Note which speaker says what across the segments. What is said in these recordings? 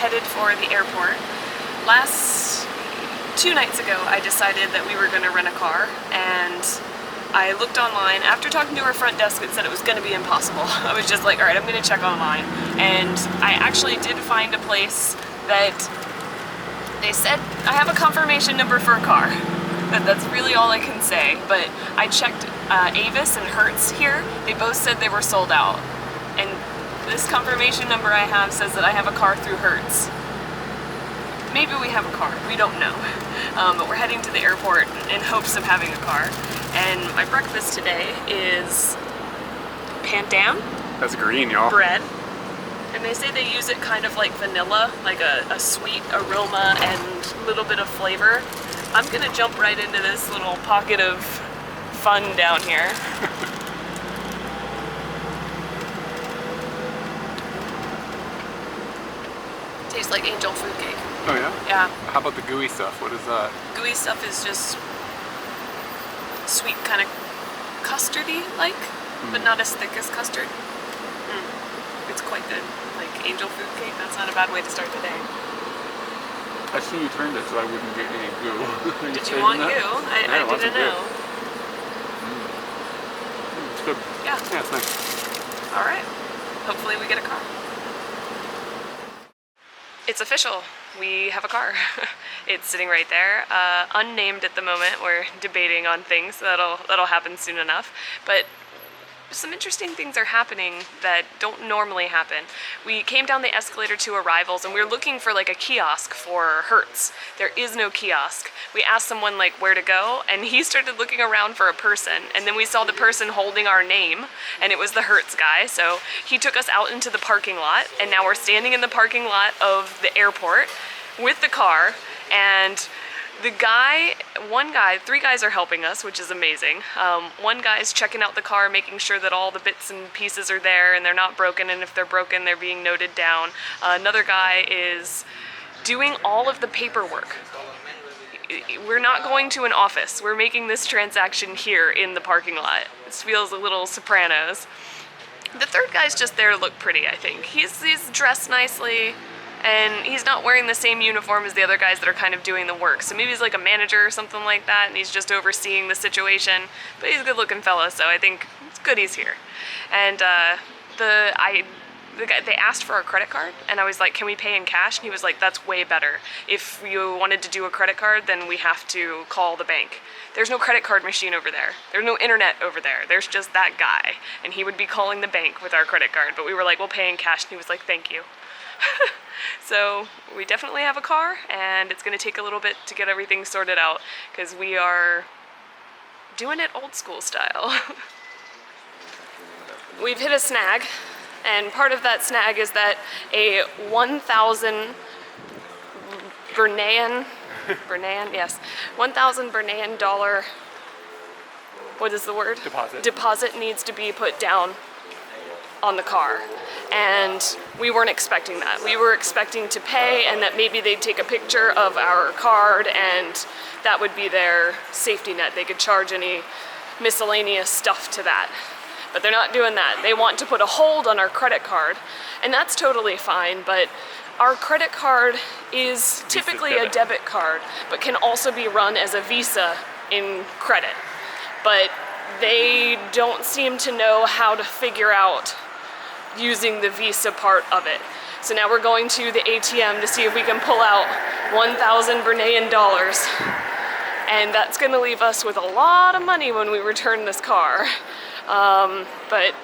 Speaker 1: headed for the airport. Last 2 nights ago, I decided that we were going to rent a car, and I looked online. After talking to our front desk, it said it was going to be impossible. I was just like, all right, I'm going to check online. And I actually did find a place that they said, I have a confirmation number for a car. That's really all I can say. But I checked Avis and Hertz here. They both said they were sold out. And this confirmation number I have says that I have a car through Hertz. Maybe we have a car, we don't know. But we're heading to the airport in hopes of having a car. And my breakfast today is Pandan.
Speaker 2: That's green, y'all.
Speaker 1: Bread. And they say they use it kind of like vanilla, like a sweet aroma and a little bit of flavor. I'm gonna jump right into this little pocket of fun down here. Tastes like angel food cake.
Speaker 2: Oh yeah?
Speaker 1: Yeah.
Speaker 2: How about the gooey stuff? What is that?
Speaker 1: Gooey stuff is just sweet, kind of custardy like, but not as thick as custard. It's quite good. Like angel food cake, that's not a bad way to start the day.
Speaker 2: I see you turned it so I wouldn't get any goo.
Speaker 1: Did you want goo? I didn't know.
Speaker 2: It's good.
Speaker 1: Yeah.
Speaker 2: Yeah, it's nice.
Speaker 1: Alright. Hopefully we get a car. It's official. We have a car. It's sitting right there. Unnamed at the moment. We're debating on things. That'll happen soon enough. But some interesting things are happening that don't normally happen. We came down the escalator to arrivals and we were looking for like a kiosk for Hertz. There is no kiosk. We asked someone like where to go and he started looking around for a person, and then we saw the person holding our name and it was the Hertz guy. So he took us out into the parking lot and now we're standing in the parking lot of the airport with the car, and three guys are helping us, which is amazing. One guy's checking out the car, making sure that all the bits and pieces are there and they're not broken, and if they're broken, they're being noted down. Another guy is doing all of the paperwork. We're not going to an office. We're making this transaction here in the parking lot. This feels a little Sopranos. The third guy's just there to look pretty, I think. He's dressed nicely, and he's not wearing the same uniform as the other guys that are kind of doing the work. So maybe he's like a manager or something like that, and he's just overseeing the situation. But he's a good-looking fella, so I think it's good he's here. And they asked for our credit card, and I was like, can we pay in cash? And he was like, that's way better. If you wanted to do a credit card, then we have to call the bank. There's no credit card machine over there. There's no internet over there. There's just that guy. And he would be calling the bank with our credit card. But we were like, we'll pay in cash. And he was like, thank you. So we definitely have a car, and it's going to take a little bit to get everything sorted out because we are doing it old school style. We've hit a snag, and part of that snag is that a 1,000 Bruneian, yes, 1,000 Bruneian dollar, what is the word? Deposit needs to be put down on the car, and we weren't expecting that. We were expecting to pay and that maybe they'd take a picture of our card and that would be their safety net. They could charge any miscellaneous stuff to that. But they're not doing that. They want to put a hold on our credit card, and that's totally fine, but our credit card is typically a debit card, but can also be run as a Visa in credit. But they don't seem to know how to figure out using the Visa part of it. So now we're going to the ATM to see if we can pull out 1,000 Bruneian dollars. And that's gonna leave us with a lot of money when we return this car. But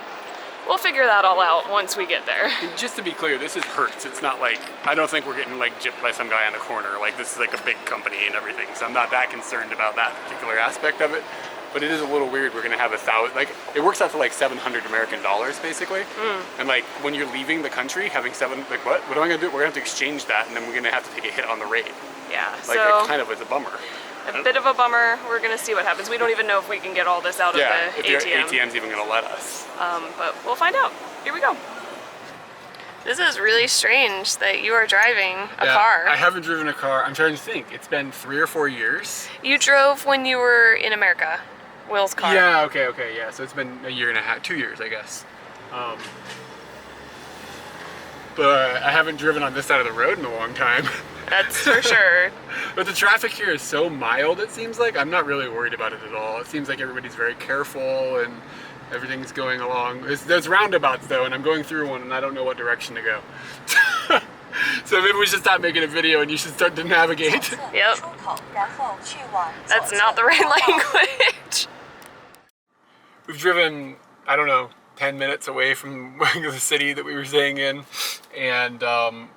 Speaker 1: we'll figure that all out once we get there.
Speaker 2: Just to be clear, this is Hertz. It's not like, I don't think we're getting like gypped by some guy on the corner. Like, this is like a big company and everything. So I'm not that concerned about that particular aspect of it. But it is a little weird. We're gonna have 1,000, like, it works out to like 700 American dollars basically. And like, when you're leaving the country, having like what am I gonna do? We're gonna have to exchange that, and then we're gonna have to take a hit on the rate.
Speaker 1: Yeah,
Speaker 2: like,
Speaker 1: so
Speaker 2: it kind of is a bummer.
Speaker 1: A bit of a bummer. We're gonna see what happens. We don't even know if we can get all this out of the ATM.
Speaker 2: If the ATM's even gonna let us.
Speaker 1: But we'll find out. Here we go. This is really strange that you are driving a car.
Speaker 2: I haven't driven a car. I'm trying to think. It's been 3 or 4 years.
Speaker 1: You drove when you were in America. Will's car.
Speaker 2: Yeah, okay, yeah. So it's been a year and a half, 2 years, I guess. but I haven't driven on this side of the road in a long time.
Speaker 1: That's for sure.
Speaker 2: But the traffic here is so mild, it seems like. I'm not really worried about it at all. It seems like everybody's very careful and everything's going along. There's roundabouts though, and I'm going through one and I don't know what direction to go. So maybe we should stop making a video and you should start to navigate.
Speaker 1: Yep. That's not the right language.
Speaker 2: We've driven, I don't know, 10 minutes away from the city that we were staying in, and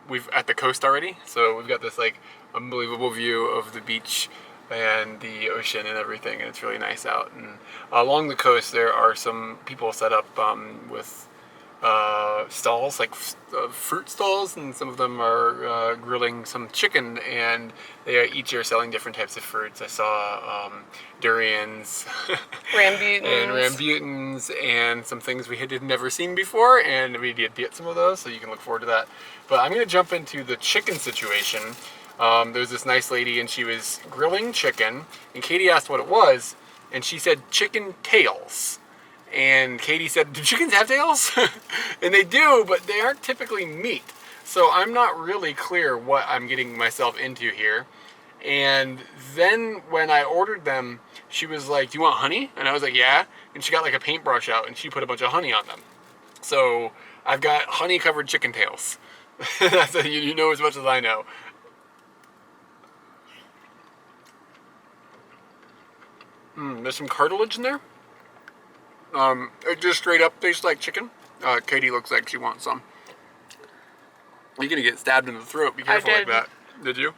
Speaker 2: we've at the coast already. So we've got this like unbelievable view of the beach and the ocean and everything, and it's really nice out. And along the coast there are some people set up with stalls, like fruit stalls, and some of them are grilling some chicken, and they each are selling different types of fruits. I saw durians, rambutans, and some things we had never seen before, and we did get some of those, so you can look forward to that. But I'm going to jump into the chicken situation. There was this nice lady, and she was grilling chicken, and Katie asked what it was, and she said chicken tails. And Katie said, do chickens have tails? And they do, but they aren't typically meat. So I'm not really clear what I'm getting myself into here. And then when I ordered them, she was like, do you want honey? And I was like, yeah. And she got like a paintbrush out and she put a bunch of honey on them. So I've got honey covered chicken tails. You know as much as I know. There's some cartilage in there. It just straight up tastes like chicken. Katie looks like she wants some. You're gonna get stabbed in the throat. Be careful like that. Did you?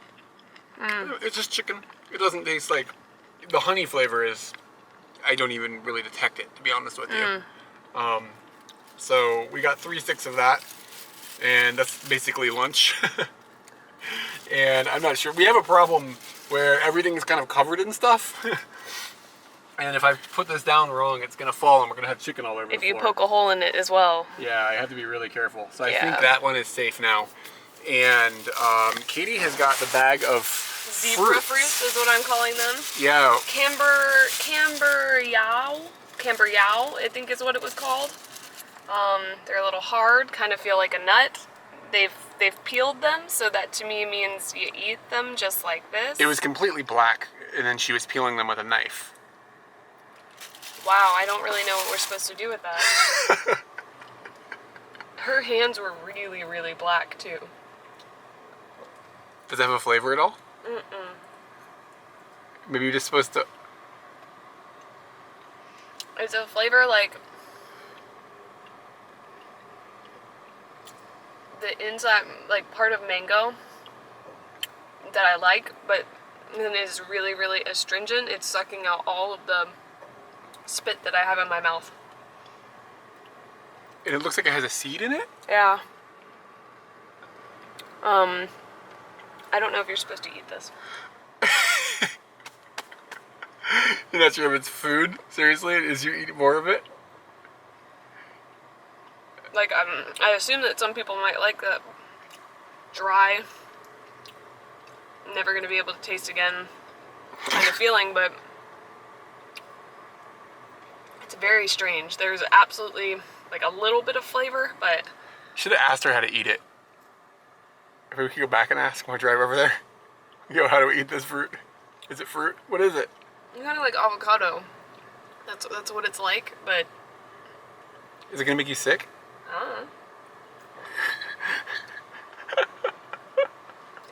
Speaker 2: It's just chicken. It doesn't taste like... The honey flavor is... I don't even really detect it, to be honest with you. So we got 3 sticks of that, and that's basically lunch. And I'm not sure. We have a problem where everything is kind of covered in stuff. And if I put this down wrong, it's going to fall and we're going to have chicken all over the floor.
Speaker 1: If you poke a hole in it as well.
Speaker 2: Yeah, I have to be really careful. So I think that one is safe now. And Katie has got the bag of
Speaker 1: Zebra fruits is what I'm calling them.
Speaker 2: Yeah.
Speaker 1: Camberyao, I think is what it was called. They're a little hard, kind of feel like a nut. They've peeled them, so that to me means you eat them just like this.
Speaker 2: It was completely black, and then she was peeling them with a knife.
Speaker 1: Wow, I don't really know what we're supposed to do with that. Her hands were really, really black, too.
Speaker 2: Does it have a flavor at all? Maybe you're just supposed to...
Speaker 1: It's a flavor like... the inside, like part of mango that I like, but then it is really, really astringent. It's sucking out all of the spit that I have in my mouth.
Speaker 2: And it looks like it has a seed in it?
Speaker 1: Yeah. I don't know if you're supposed to eat this.
Speaker 2: You're not sure if it's food? Seriously? Is you eat more of it?
Speaker 1: Like, I assume that some people might like that dry, never gonna be able to taste again kind of feeling, but it's very strange. There's absolutely like a little bit of flavor, but...
Speaker 2: Should have asked her how to eat it. If we could go back and ask, want to drive over there? Yo, how do we eat this fruit? Is it fruit? What is it?
Speaker 1: It's kind of like avocado. That's what it's like, but...
Speaker 2: Is it gonna make you sick?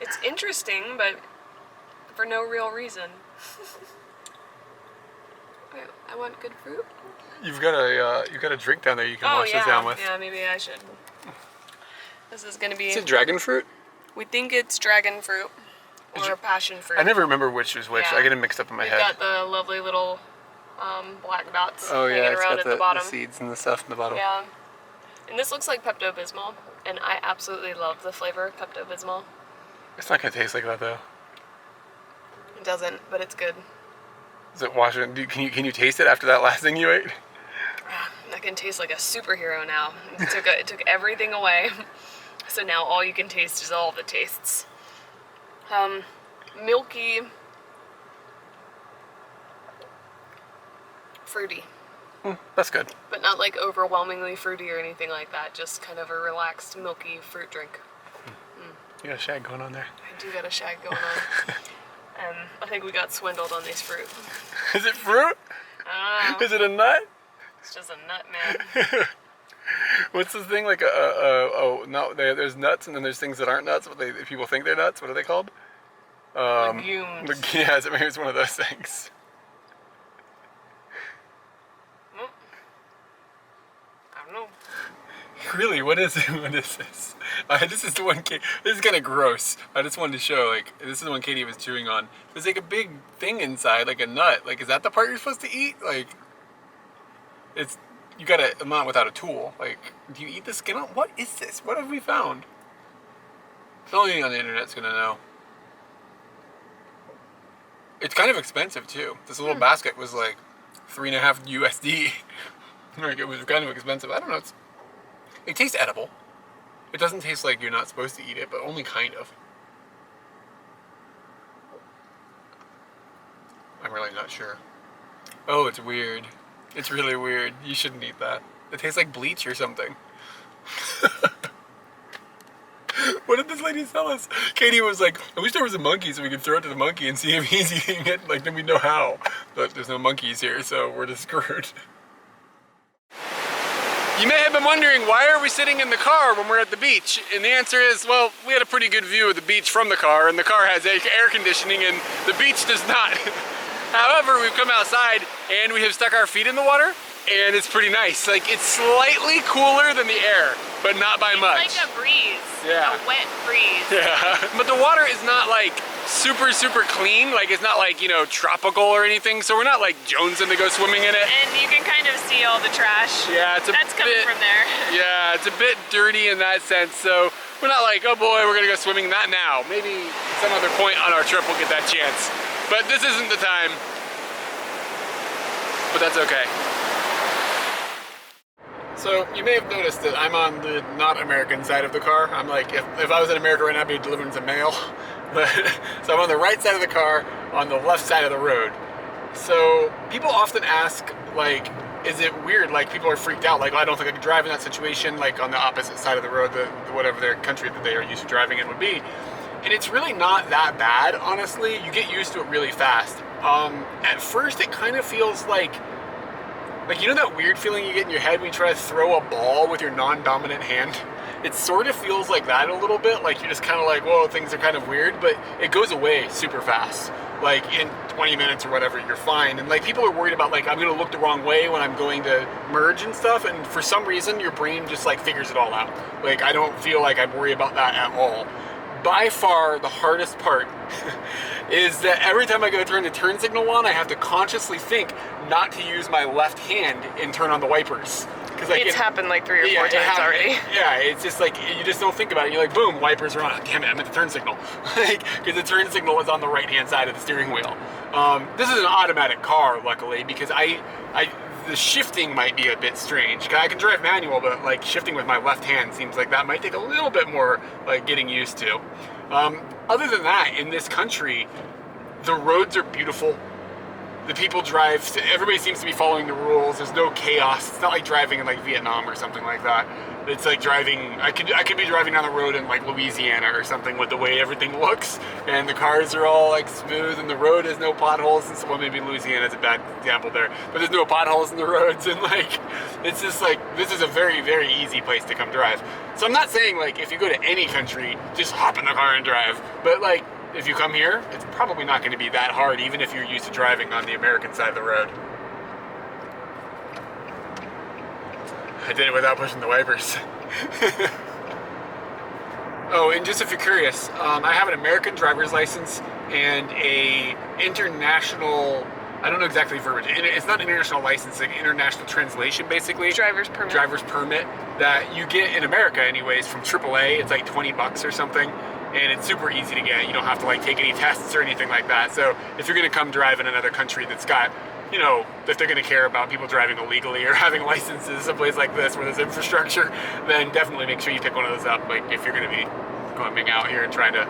Speaker 1: It's interesting, but for no real reason. Wait, I want good fruit.
Speaker 2: You've got a drink down there you can wash this down with.
Speaker 1: Yeah, maybe I should. This is gonna be...
Speaker 2: Is it dragon fruit?
Speaker 1: We think it's dragon fruit or passion fruit.
Speaker 2: I never remember which is which.
Speaker 1: Yeah.
Speaker 2: I get them mixed up in my head.
Speaker 1: We've got the lovely little black dots
Speaker 2: hanging
Speaker 1: around at the bottom.
Speaker 2: The seeds and the stuff in the bottom.
Speaker 1: Yeah. And this looks like Pepto-Bismol, and I absolutely love the flavor of Pepto-Bismol.
Speaker 2: It's not gonna taste like that though.
Speaker 1: It doesn't, but it's good.
Speaker 2: Is it washing? Can you taste it after that last thing you ate?
Speaker 1: I can taste like a superhero now. It took everything away, so now all you can taste is all the tastes. Milky, fruity.
Speaker 2: That's good.
Speaker 1: But not like overwhelmingly fruity or anything like that. Just kind of a relaxed, milky fruit drink.
Speaker 2: You got a shag going on there.
Speaker 1: I do got a shag going on. I think we got swindled on these fruit.
Speaker 2: Is it fruit?
Speaker 1: I don't know.
Speaker 2: Is it a nut?
Speaker 1: It's just a nut, man.
Speaker 2: What's this thing like no, there's nuts and then there's things that aren't nuts, but people think they're nuts. What are they called?
Speaker 1: Legumes.
Speaker 2: Yeah, maybe it's one of those things.
Speaker 1: I don't know.
Speaker 2: Really, what is it? What is this? This is the one. This is kind of gross. I just wanted to show. Like, this is the one Katie was chewing on. There's like a big thing inside, like a nut. Like, is that the part you're supposed to eat? Like, it's you gotta not without a tool. Like, do you eat the skin out? What is this? What have we found? Only on the internet's gonna know. It's kind of expensive too. This little basket was like $3.50 USD. Like, it was kind of expensive. I don't know. It tastes edible. It doesn't taste like you're not supposed to eat it, but only kind of. I'm really not sure. Oh, it's weird. It's really weird. You shouldn't eat that. It tastes like bleach or something. What did this lady sell us? Katie was like, I wish there was a monkey so we could throw it to the monkey and see if he's eating it. Like, then we know how. But there's no monkeys here, so we're just screwed. You may have been wondering, why are we sitting in the car when we're at the beach? And the answer is, well, we had a pretty good view of the beach from the car, and the car has air conditioning and the beach does not. However, we've come outside and we have stuck our feet in the water, and it's pretty nice. Like, it's slightly cooler than the air, but not by much.
Speaker 1: It's like a breeze.
Speaker 2: Yeah.
Speaker 1: A wet breeze.
Speaker 2: Yeah. But the water is not like super clean. Like, it's not like, you know, tropical or anything. So we're not like jonesing to go swimming in it.
Speaker 1: And you can kind of see all the trash.
Speaker 2: Yeah, it's
Speaker 1: That's coming from there.
Speaker 2: Yeah, it's a bit dirty in that sense. So we're not like, oh boy, we're gonna go swimming. Not now. Maybe some other point on our trip we'll get that chance. But this isn't the time. But that's okay. So you may have noticed that I'm on the not American side of the car. I'm like, if I was in America right now, I'd be delivering some mail. But, so I'm on the right side of the car, on the left side of the road. So people often ask, like, is it weird? Like, people are freaked out. Like, I don't think I could drive in that situation, like on the opposite side of the road, whatever their country that they are used to driving in would be. And it's really not that bad, honestly. You get used to it really fast. At first, it kind of feels like, you know that weird feeling you get in your head when you try to throw a ball with your non-dominant hand? It sort of feels like that a little bit, like you're just kind of like, whoa, things are kind of weird, but it goes away super fast. Like in 20 minutes or whatever, you're fine. And like people are worried about like, I'm gonna look the wrong way when I'm going to merge and stuff, and for some reason your brain just like figures it all out. Like I don't feel like I worry about that at all. By far the hardest part is that every time I go to turn the turn signal on, I have to consciously think not to use my left hand and turn on the wipers.
Speaker 1: It's happened like 3 or 4 times already.
Speaker 2: Yeah, it's just like, you just don't think about it. You're like, boom, wipers are on. Damn it, I'm at the turn signal. Because the turn signal is on the right-hand side of the steering wheel. This is an automatic car, luckily, because the shifting might be a bit strange. I can drive manual, but like shifting with my left hand seems like that might take a little bit more like getting used to. Other than that, in this country, the roads are beautiful. The people drive, everybody seems to be following the rules. There's no chaos. It's not like driving in like Vietnam or something like that. It's like driving, I could be driving down the road in like Louisiana or something with the way everything looks, and the cars are all like smooth and the road has no potholes, and so, well, maybe Louisiana is a bad example there, but there's no potholes in the roads, and like, it's just like, this is a very, very easy place to come drive. So I'm not saying like, if you go to any country, just hop in the car and drive, but like, if you come here, it's probably not going to be that hard, even if you're used to driving on the American side of the road. I did it without pushing the wipers. Oh, and just if you're curious, I have an American driver's license and a international, I don't know exactly verbiage, it's not international licensing, international translation basically.
Speaker 1: Driver's permit. Driver's permit
Speaker 2: that you get in America anyways from AAA. It's like 20 bucks or something. And it's super easy to get. You don't have to like take any tests or anything like that. So if you're gonna come drive in another country that's got, you know, if they're gonna care about people driving illegally or having licenses, someplace like this where there's infrastructure, then definitely make sure you pick one of those up. Like if you're gonna be coming out here and trying to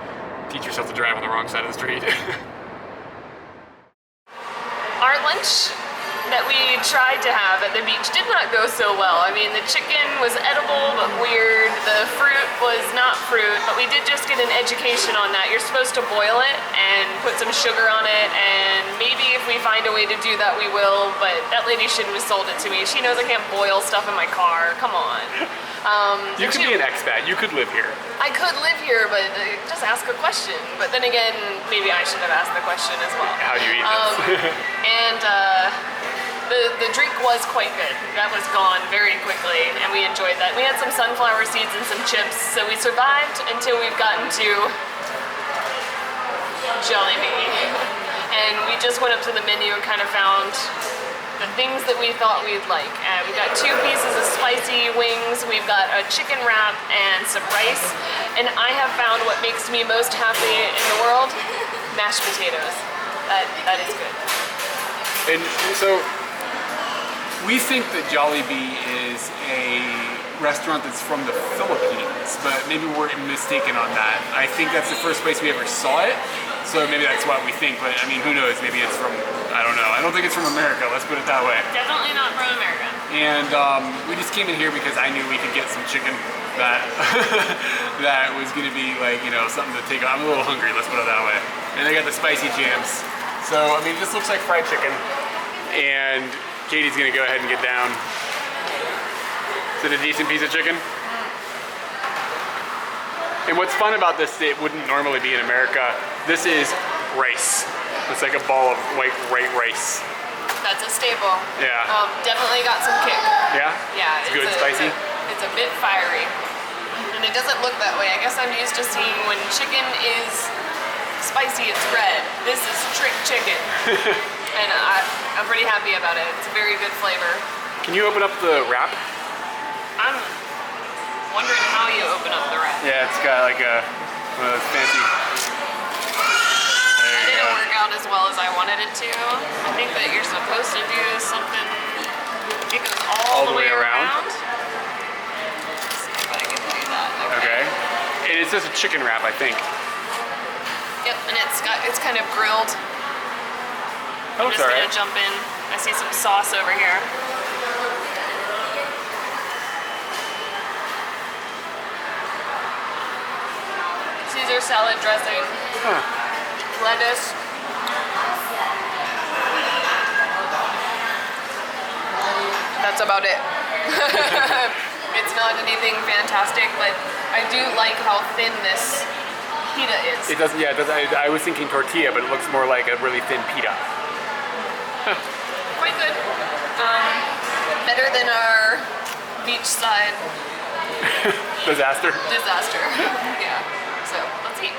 Speaker 2: teach yourself to drive on the wrong side of the street.
Speaker 1: Our lunch that we tried to have at the beach did not go so well. I mean, the chicken was edible but weird. The fruit was not fruit, but we did just get an education on that. You're supposed to boil it and put some sugar on it, and maybe if we find a way to do that, we will, but that lady shouldn't have sold it to me. She knows I can't boil stuff in my car. Come on.
Speaker 2: You could be an expat. You could live here.
Speaker 1: I could live here, but just ask a question. But then again, maybe I should have asked the question as well.
Speaker 2: How do you eat this?
Speaker 1: And the drink was quite good. That was gone very quickly, and we enjoyed that. We had some sunflower seeds and some chips, so we survived until we've gotten to Jollibee. And we just went up to the menu and kind of found the things that we thought we'd like. We've got 2 pieces of spicy wings, we've got a chicken wrap and some rice, and I have found what makes me most happy in the world, mashed potatoes. That is good.
Speaker 2: And so, we think that Jollibee is a restaurant that's from the Philippines, but maybe we're mistaken on that. I think that's the first place we ever saw it, so maybe that's what we think, but I mean, who knows, maybe it's from, I don't know. I don't think it's from America, let's put it that way.
Speaker 1: Definitely not from America.
Speaker 2: And we just came in here because I knew we could get some chicken that that was gonna be like, you know, something to take on. I'm a little hungry, let's put it that way. And they got the spicy jams. So, I mean, this looks like fried chicken. And Katie's gonna go ahead and get down. Is it a decent piece of chicken? And what's fun about this, it wouldn't normally be in America. This is rice. It's like a ball of white rice.
Speaker 1: That's a staple.
Speaker 2: Yeah.
Speaker 1: Definitely got some kick.
Speaker 2: Yeah?
Speaker 1: Yeah.
Speaker 2: It's good, spicy?
Speaker 1: It's a bit fiery. And it doesn't look that way. I guess I'm used to seeing when chicken is spicy, it's red. This is trick chicken. And I'm pretty happy about it. It's a very good flavor.
Speaker 2: Can you open up the wrap?
Speaker 1: I'm wondering how you open up the wrap.
Speaker 2: Yeah, it's got like one of those fancy. There you go.
Speaker 1: Work out as well as I wanted it to. I think that you're supposed to do something. It goes all the way around. Let's see if I can do that.
Speaker 2: Okay. And it's just a chicken wrap, I think.
Speaker 1: Yep, and it's kind of grilled.
Speaker 2: Oh,
Speaker 1: I'm just gonna jump in. I see some sauce over here. Caesar salad dressing.
Speaker 2: Huh.
Speaker 1: Lettuce. That's about it. It's not anything fantastic, but I do like how thin this pita is.
Speaker 2: It doesn't, yeah, it doesn't, I was thinking tortilla, but it looks more like a really thin pita.
Speaker 1: Quite good. Better than our beachside
Speaker 2: disaster.
Speaker 1: Yeah. So let's eat.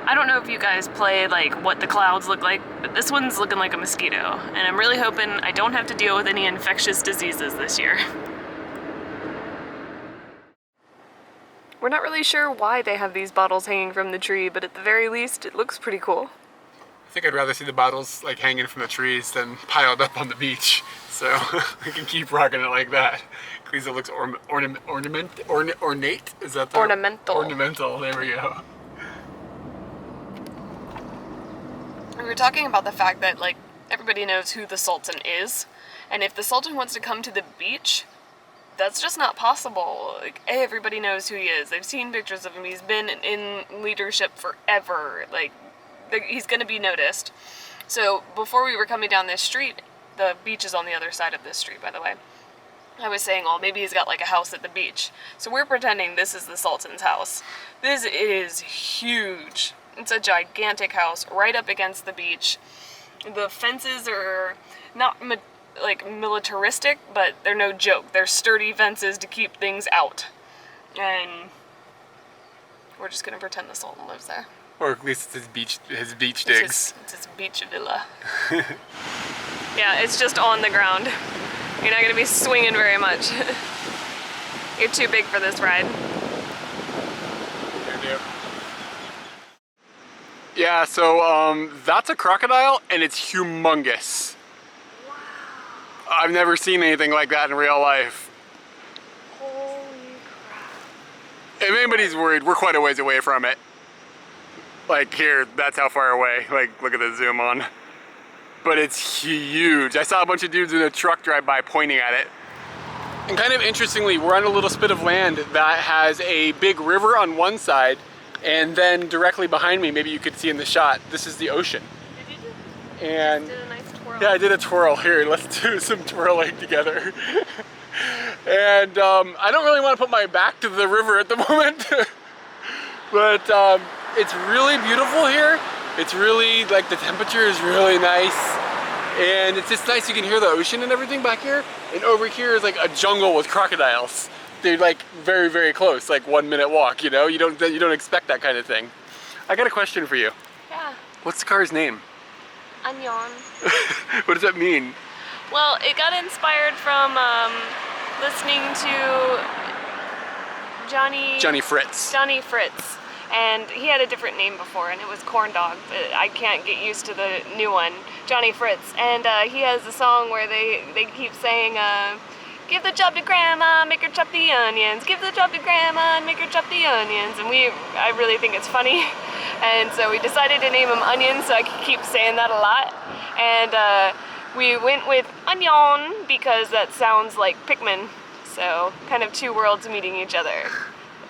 Speaker 1: I don't know if you guys play like what the clouds look like, but this one's looking like a mosquito, and I'm really hoping I don't have to deal with any infectious diseases this year. We're not really sure why they have these bottles hanging from the tree, but at the very least, it looks pretty cool.
Speaker 2: I think I'd rather see the bottles like hanging from the trees than piled up on the beach. So we can keep rocking it like that. Because it looks ornate? Is that the
Speaker 1: ornamental?
Speaker 2: Ornamental, there we go.
Speaker 1: We were talking about the fact that like everybody knows who the Sultan is, and if the Sultan wants to come to the beach, that's just not possible. Like, everybody knows who he is. They've seen pictures of him. He's been in leadership forever. Like, he's gonna be noticed. So before we were coming down this street, the beach is on the other side of this street, by the way. I was saying, oh, maybe he's got like a house at the beach. So we're pretending this is the Sultan's house. This is huge. It's a gigantic house right up against the beach. The fences are not like militaristic, but they're no joke. They're sturdy fences to keep things out. And we're just gonna pretend the Sultan lives there.
Speaker 2: Or at least it's his beach digs.
Speaker 1: It's his beach villa. Yeah, it's just on the ground. You're not gonna be swinging very much. You're too big for this ride.
Speaker 2: Yeah, so that's a crocodile and it's humongous.
Speaker 1: Wow.
Speaker 2: I've never seen anything like that in real life.
Speaker 1: Holy crap.
Speaker 2: if anybody's worried, we're quite a ways away from it. Like here, that's how far away. Like, look at the zoom on. But it's huge. I saw a bunch of dudes in a truck drive by pointing at it. And kind of interestingly, we're on a little spit of land that has a big river on one side, and then directly behind me, maybe you could see in the shot, this is the ocean. Did you do? And
Speaker 1: did a nice twirl.
Speaker 2: Yeah, I did a twirl. Here, let's do some twirling together. And I don't really want to put my back to the river at the moment, but it's really beautiful here. It's really, like, the temperature is really nice, and it's just nice. You can hear the ocean and everything back here, and over here is like a jungle with crocodiles. They're like very, very close, like 1 minute walk, you know? You don't expect that kind of thing. I got a question for you.
Speaker 1: Yeah. What's
Speaker 2: the car's name?
Speaker 1: Onion.
Speaker 2: What does that mean?
Speaker 1: Well, it got inspired from listening to Johnny Fritz. And he had a different name before, and it was Corn Dog. But I can't get used to the new one, Johnny Fritz. And he has a song where they keep saying, give the job to grandma, make her chop the onions. Give the job to grandma and make her chop the onions. And I really think it's funny. And so we decided to name him Onion, so I could keep saying that a lot. And we went with Onion because that sounds like Pikmin. So kind of two worlds meeting each other.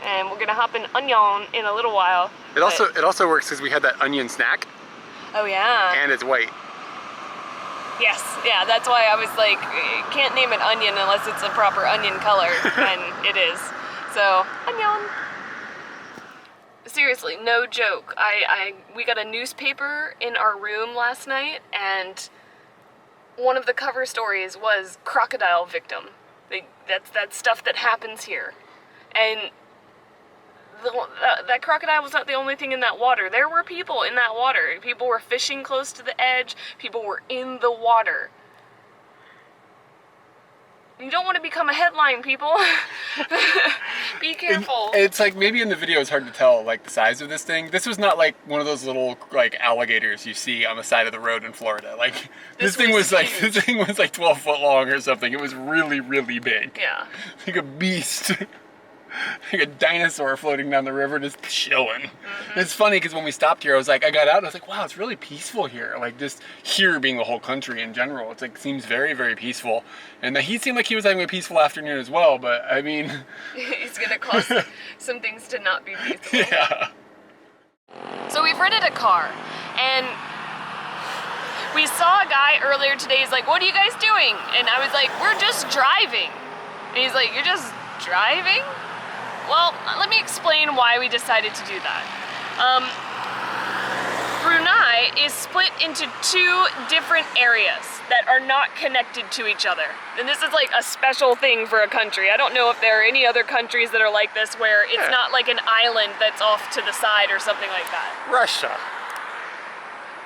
Speaker 1: And we're gonna hop in Onion in a little while.
Speaker 2: It also works because we had that onion snack.
Speaker 1: Oh yeah.
Speaker 2: And it's white.
Speaker 1: Yes, yeah, that's why I was like, can't name it Onion unless it's a proper onion color, and it is. So, Onion. Seriously, no joke. We got a newspaper in our room last night, and one of the cover stories was crocodile victim. That's stuff that happens here. And that crocodile was not the only thing in that water. There were people in that water. People were fishing close to the edge. People were in the water. You don't want to become a headline, people. Be careful.
Speaker 2: And it's like, maybe in the video it's hard to tell, like, the size of this thing. This was not like one of those little, like, alligators you see on the side of the road in Florida. Like, this thing was like 12 foot long or something. It was really, really big.
Speaker 1: Yeah.
Speaker 2: Like a beast. Like a dinosaur floating down the river just chilling. Mm-hmm. It's funny because when we stopped here, I got out and I was like, wow, it's really peaceful here. Like, just here being the whole country in general, it's like, seems very, very peaceful. And he seemed like he was having a peaceful afternoon as well, but I mean...
Speaker 1: It's gonna cause some things to not be peaceful.
Speaker 2: Yeah.
Speaker 1: So we've rented a car, and we saw a guy earlier today. He's like, what are you guys doing? And I was like, we're just driving. And he's like, you're just driving? Well, let me explain why we decided to do that. Brunei is split into two different areas that are not connected to each other. And this is like a special thing for a country. I don't know if there are any other countries that are like this where it's not like an island that's off to the side or something like that.
Speaker 2: Russia.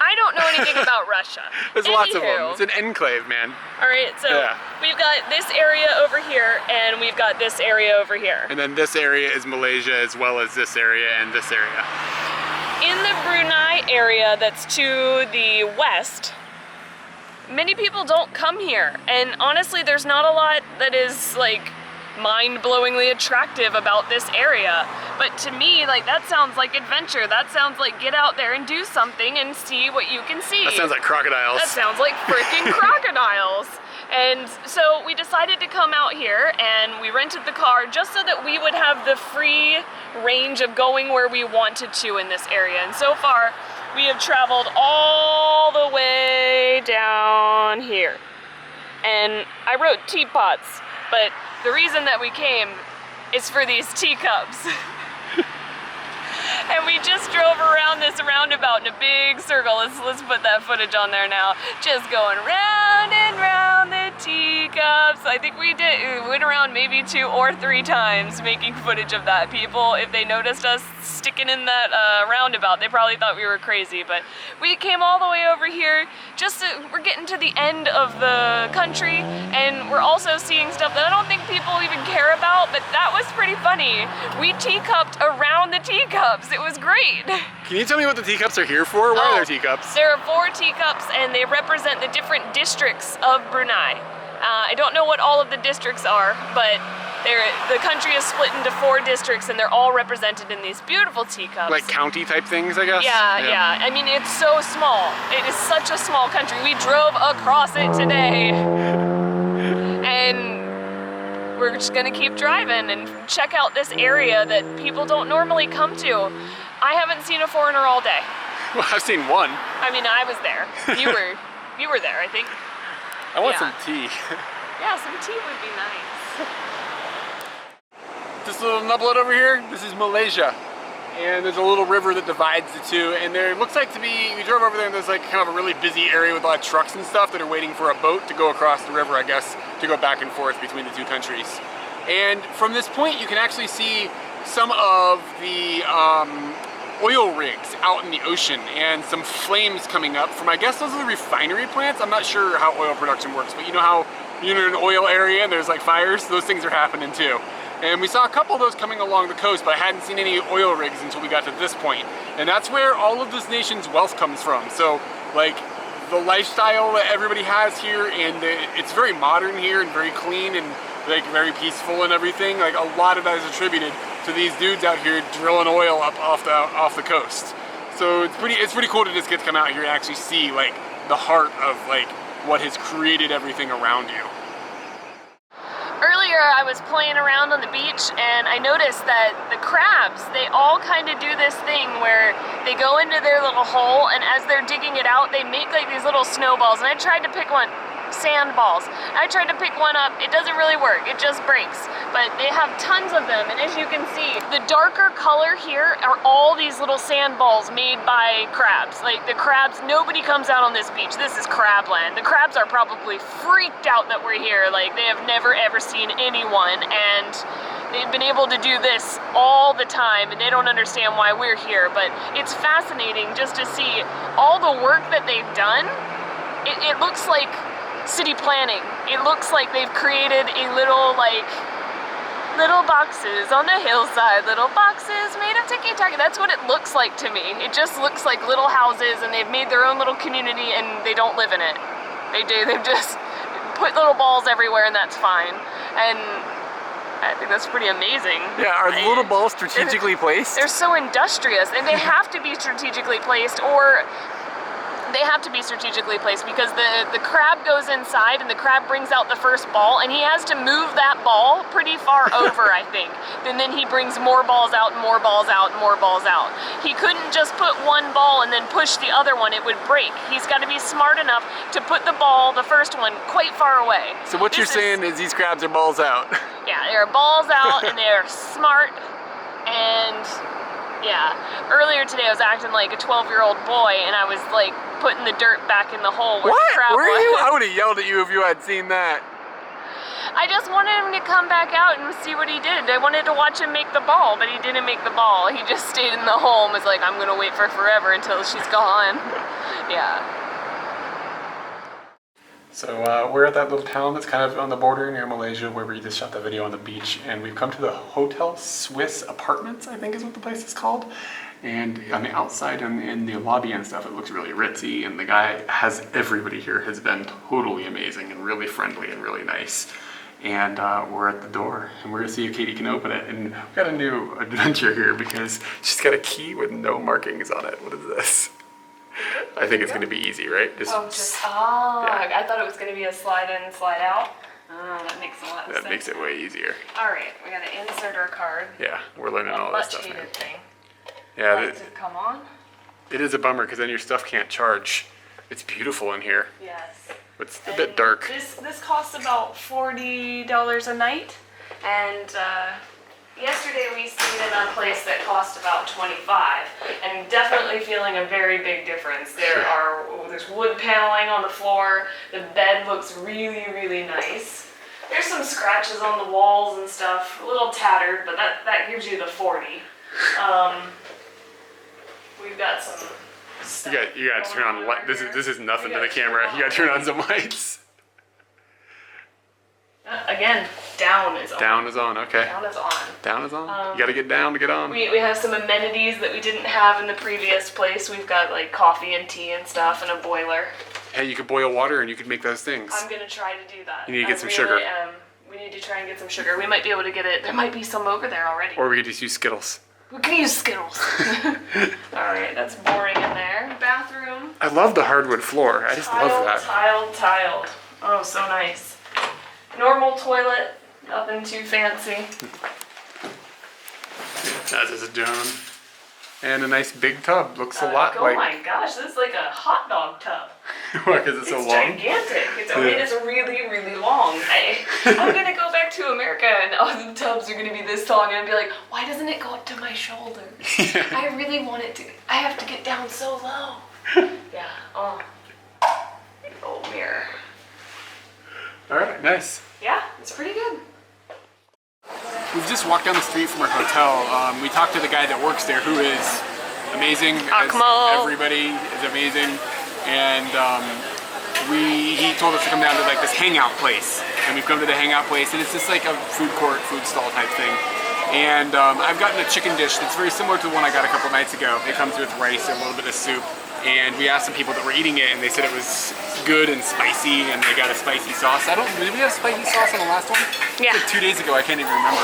Speaker 1: I don't know anything about Russia.
Speaker 2: There's lots of them. It's an enclave, man.
Speaker 1: All right, so we've got this area over here, and we've got this area over here.
Speaker 2: And then this area is Malaysia, as well as this area and this area.
Speaker 1: In the Brunei area that's to the west, many people don't come here. And honestly, there's not a lot that is like mind-blowingly attractive about this area. But to me, like, that sounds like adventure. That sounds like get out there and do something and see what you can see.
Speaker 2: That sounds like crocodiles.
Speaker 1: That sounds like freaking crocodiles. And so we decided to come out here, and we rented the car just so that we would have the free range of going where we wanted to in this area. And so far, we have traveled all the way down here. And I wrote teapots, but the reason that we came is for these teacups. And we just drove around this roundabout in a big circle. Let's put that footage on there now. Just going round and round the teacups. I think we went around maybe 2 or 3 times making footage of that. People, if they noticed us sticking in that roundabout, they probably thought we were crazy. But we came all the way over here. We're getting to the end of the country, and we're also seeing stuff that I don't think people even care about, but that was pretty funny. We teacupped around the teacups. It was great.
Speaker 2: Can you tell me what the teacups are here for? Why are there teacups?
Speaker 1: There are 4 teacups, and they represent the different districts of Brunei. I don't know what all of the districts are, but The country is split into 4 districts, and they're all represented in these beautiful teacups.
Speaker 2: Like county type things, I guess?
Speaker 1: Yeah. I mean, it's so small. It is such a small country. We drove across it today. And we're just gonna keep driving and check out this area that people don't normally come to. I haven't seen a foreigner all day.
Speaker 2: Well, I've seen one.
Speaker 1: I mean, I was there. You were there, I think.
Speaker 2: I want some tea.
Speaker 1: Yeah, some tea would be nice.
Speaker 2: This little nublet over here, this is Malaysia. And there's a little river that divides the two, and there looks like to be, we drove over there and there's like kind of a really busy area with a lot of trucks and stuff that are waiting for a boat to go across the river, I guess, to go back and forth between the two countries. And from this point you can actually see some of the oil rigs out in the ocean and some flames coming up from, I guess those are the refinery plants. I'm not sure how oil production works, but you know how you're in an oil area and there's like fires? Those things are happening too. And we saw a couple of those coming along the coast, but I hadn't seen any oil rigs until we got to this point. And that's where all of this nation's wealth comes from. So like the lifestyle that everybody has here, and it's very modern here and very clean and like very peaceful and everything. Like a lot of that is attributed to these dudes out here drilling oil up off the coast. So it's pretty cool to just get to come out here and actually see like the heart of like what has created everything around you.
Speaker 1: Earlier I was playing around on the beach and I noticed that the crabs, they all kind of do this thing where they go into their little hole, and as they're digging it out they make like these little snowballs, and I tried to pick one, sandballs. I tried to pick one up, it doesn't really work, it just breaks. But they have tons of them, and as you can see, the darker color here are all these little sandballs made by crabs. Like the crabs, nobody comes out on this beach. This is crabland. The crabs are probably freaked out that we're here. Like they have never ever seen anyone, and they've been able to do this all the time, and they don't understand why we're here. But it's fascinating just to see all the work that they've done. It looks like city planning. It looks like they've created a little boxes on the hillside, little boxes made of tiki-taka. That's what it looks like to me. It just looks like little houses, and they've made their own little community, and they don't live in it. They've just put little balls everywhere, and that's fine. And I think that's pretty amazing. Yeah,
Speaker 2: are the little balls strategically placed?
Speaker 1: They're so industrious, and they have to be strategically placed, or they have to be strategically placed because the crab goes inside and the crab brings out the first ball, and he has to move that ball pretty far over, I think. And then he brings more balls out and more balls out and more balls out. He couldn't just put one ball and then push the other one, it would break. He's got to be smart enough to put the ball, the first one, quite far away.
Speaker 2: So what you're saying is these crabs are balls out.
Speaker 1: Yeah, they're balls out and they're smart, and yeah. Earlier today I was acting like a 12-year-old boy, and I was like putting the dirt back in the hole where the crab was.
Speaker 2: Were you? I would have yelled at you if you had seen that.
Speaker 1: I just wanted him to come back out and see what he did. I wanted to watch him make the ball, but he didn't make the ball. He just stayed in the hole and was like, I'm gonna wait for forever until she's gone. Yeah.
Speaker 2: So we're at that little town that's kind of on the border near Malaysia where we just shot the video on the beach, and we've come to the Hotel Swiss Apartments, I think is what the place is called. And on the outside and in the lobby and stuff, it looks really ritzy, and the guy everybody here has been totally amazing and really friendly and really nice. And we're at the door, and we're gonna see if Katie can open it. And we've got a new adventure here because she's got a key with no markings on it. What is this? I think it's going to be easy, right?
Speaker 1: Yeah. I thought it was going to be a slide in, slide out. That makes a lot of sense.
Speaker 2: That makes it way easier.
Speaker 1: All right, we got to insert our card.
Speaker 2: Yeah, we're learning all this stuff now.
Speaker 1: Much hated thing.
Speaker 2: Yeah,
Speaker 1: Light to come on.
Speaker 2: It is a bummer because then your stuff can't charge. It's beautiful in here.
Speaker 1: Yes.
Speaker 2: But it's a bit dark.
Speaker 1: This costs about $40 a night, and yesterday we stayed in a place that cost about $25, and definitely feeling a very big difference. There's wood paneling on the floor. The bed looks really, really nice. There's some scratches on the walls and stuff, a little tattered, but that gives you the 40. We've got some stuff.
Speaker 2: You got to turn on light. This is nothing to the camera. You got to turn on some lights.
Speaker 1: Again, down is on.
Speaker 2: Down is on, okay.
Speaker 1: Down is on.
Speaker 2: Down is on? You gotta get down to get on.
Speaker 1: We have some amenities that we didn't have in the previous place. We've got like coffee and tea and stuff, and a boiler.
Speaker 2: Hey, you could boil water and you could make those things.
Speaker 1: I'm gonna try to do that.
Speaker 2: You need to get some sugar.
Speaker 1: We need to try and get some sugar. We might be able to get it. There might be some over there already.
Speaker 2: Or we could just use Skittles.
Speaker 1: We can use Skittles. Alright, that's boring in there. Bathroom.
Speaker 2: I love the hardwood floor. I just love that.
Speaker 1: Tiled. Oh, so nice. Normal toilet. Nothing too fancy.
Speaker 2: That is a dome. And a nice big tub. Looks a lot like...
Speaker 1: Oh my gosh, this is like a hot dog tub.
Speaker 2: Why, because it's so long?
Speaker 1: It's gigantic. It is really, really long. I'm going to go back to America and all the tubs are going to be this tall and I'm going to be like, why doesn't it go up to my shoulder? I really want it to. I have to get down so low. Yeah. Oh. Old mirror.
Speaker 2: Alright, nice.
Speaker 1: Yeah, it's pretty good.
Speaker 2: We've just walked down the street from our hotel. We talked to the guy that works there, who is amazing. Everybody is amazing, and he told us to come down to like this hangout place, and we've come to the hangout place, and it's just like a food court, food stall type thing. And I've gotten a chicken dish that's very similar to the one I got a couple nights ago. It comes with rice and a little bit of soup. And we asked some people that were eating it, and they said it was good and spicy, and they got a spicy sauce. Did we have spicy sauce on the last one?
Speaker 1: Yeah.
Speaker 2: Like 2 days ago, I can't even remember.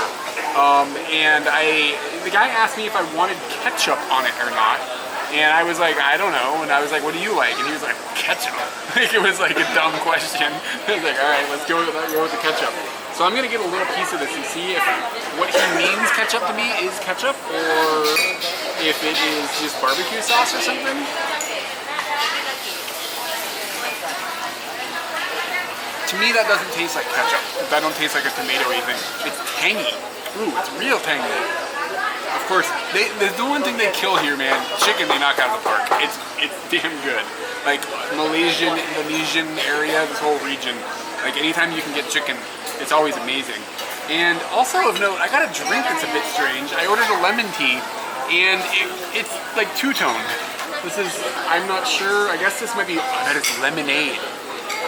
Speaker 2: The guy asked me if I wanted ketchup on it or not. And I was like, I don't know. And I was like, what do you like? And he was like, ketchup. Like, it was like a dumb question. I was like, all right, let's go with the ketchup. So I'm gonna get a little piece of this and see if what he means ketchup to me is ketchup, or if it is just barbecue sauce or something. To me, that doesn't taste like ketchup. That don't taste like a tomato-y thing. It's tangy. Ooh, it's real tangy. Of course, the one thing they kill here, man, chicken they knock out of the park. It's damn good. Like Malaysian, Indonesian area, this whole region. Like anytime you can get chicken, it's always amazing. And also of note, I got a drink that's a bit strange. I ordered a lemon tea, and it's like two-toned. This is, I'm not sure, I guess this might be, I bet it's lemonade.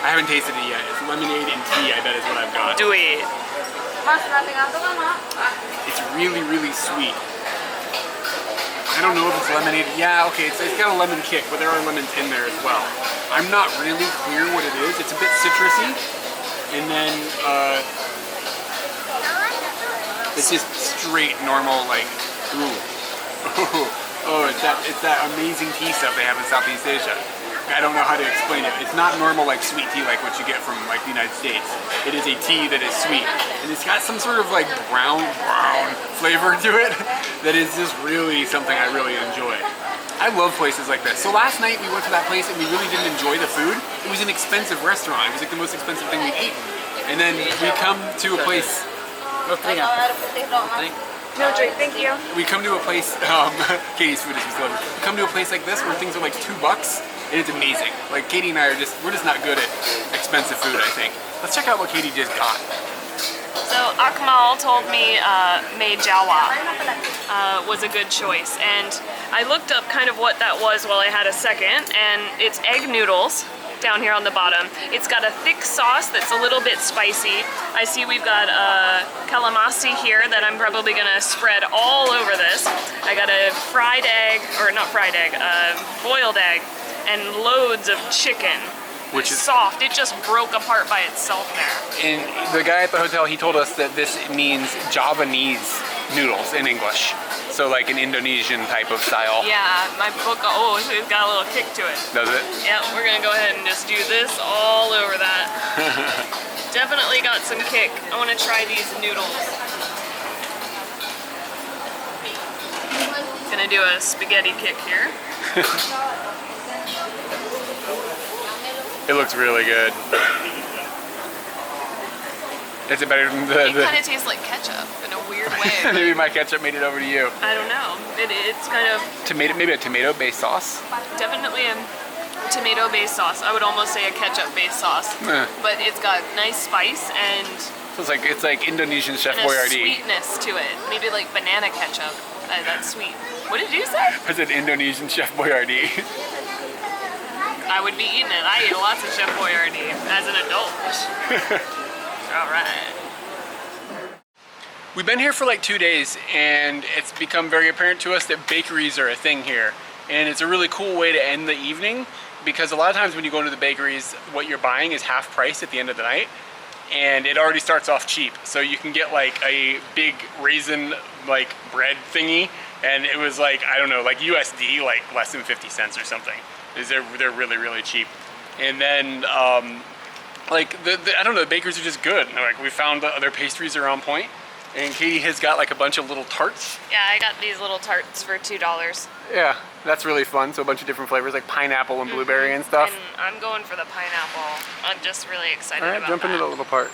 Speaker 2: I haven't tasted it yet. It's lemonade and tea, I bet is what I've got.
Speaker 1: Do it.
Speaker 2: It's really, really sweet. I don't know if it's lemonade. Yeah, okay, it's got a lemon kick, but there are lemons in there as well. I'm not really clear what it is. It's a bit citrusy. And then, it's just straight, normal, like, ooh. Oh, it's that amazing tea stuff they have in Southeast Asia. I don't know how to explain it. It's not normal like sweet tea like what you get from like the United States. It is a tea that is sweet. And it's got some sort of like brown flavor to it that is just really something I really enjoy. I love places like this. So last night we went to that place and we really didn't enjoy the food. It was an expensive restaurant. It was like the most expensive thing we've eaten. And then we come to a place...
Speaker 1: No drink, thank you.
Speaker 2: We come to a place, Katie's food is lovely. We come to a place like this where things are like $2 and it's amazing. Like Katie and I we're just not good at expensive food, I think. Let's check out what Katie just got.
Speaker 1: So Akmal told me Mei Jawa was a good choice, and I looked up kind of what that was while I had a second, and it's egg noodles down here on the bottom. It's got a thick sauce that's a little bit spicy. I see we've got calamari here that I'm probably gonna spread all over this. I got a fried egg, or not fried egg, boiled egg, and loads of chicken. Which is soft. It just broke apart by itself there.
Speaker 2: And the guy at the hotel, he told us that this means Javanese noodles in English. So like an Indonesian type of style.
Speaker 1: Yeah, my book, it's got a little kick to it.
Speaker 2: Does it?
Speaker 1: Yeah, we're gonna go ahead and just do this all over that. Definitely got some kick. I wanna try these noodles. Gonna do a spaghetti kick here.
Speaker 2: It looks really good. Is it better than
Speaker 1: It kind of tastes like ketchup in a weird way.
Speaker 2: Maybe my ketchup made it over to you.
Speaker 1: I don't know. It's kind of...
Speaker 2: Maybe a tomato-based sauce?
Speaker 1: Definitely a tomato-based sauce. I would almost say a ketchup-based sauce. But it's got nice spice and...
Speaker 2: So it's like Indonesian Chef
Speaker 1: and
Speaker 2: Boyardee.
Speaker 1: A sweetness to it. Maybe like banana ketchup. That's sweet. What did you say?
Speaker 2: I said Indonesian Chef Boyardee.
Speaker 1: I would be eating it. I eat lots of Chef Boyardee as an adult. All right.
Speaker 2: We've been here for like 2 days, and it's become very apparent to us that bakeries are a thing here. And it's a really cool way to end the evening, because a lot of times when you go into the bakeries, what you're buying is half price at the end of the night. and it already starts off cheap. So you can get like a big raisin like bread thingy, and it was like, I don't know, like USD, like less than 50 cents or something. They're really, really cheap. And then like I don't know, the bakers are just good. Like we found their pastries are on point, and Katie has got like a bunch of little tarts.
Speaker 1: Yeah, I got these little tarts for $2.
Speaker 2: Yeah, that's really fun. So a bunch of different flavors like pineapple and blueberry and stuff.
Speaker 1: And I'm going for the pineapple. I'm just really excited about that.
Speaker 2: Jump into the little part.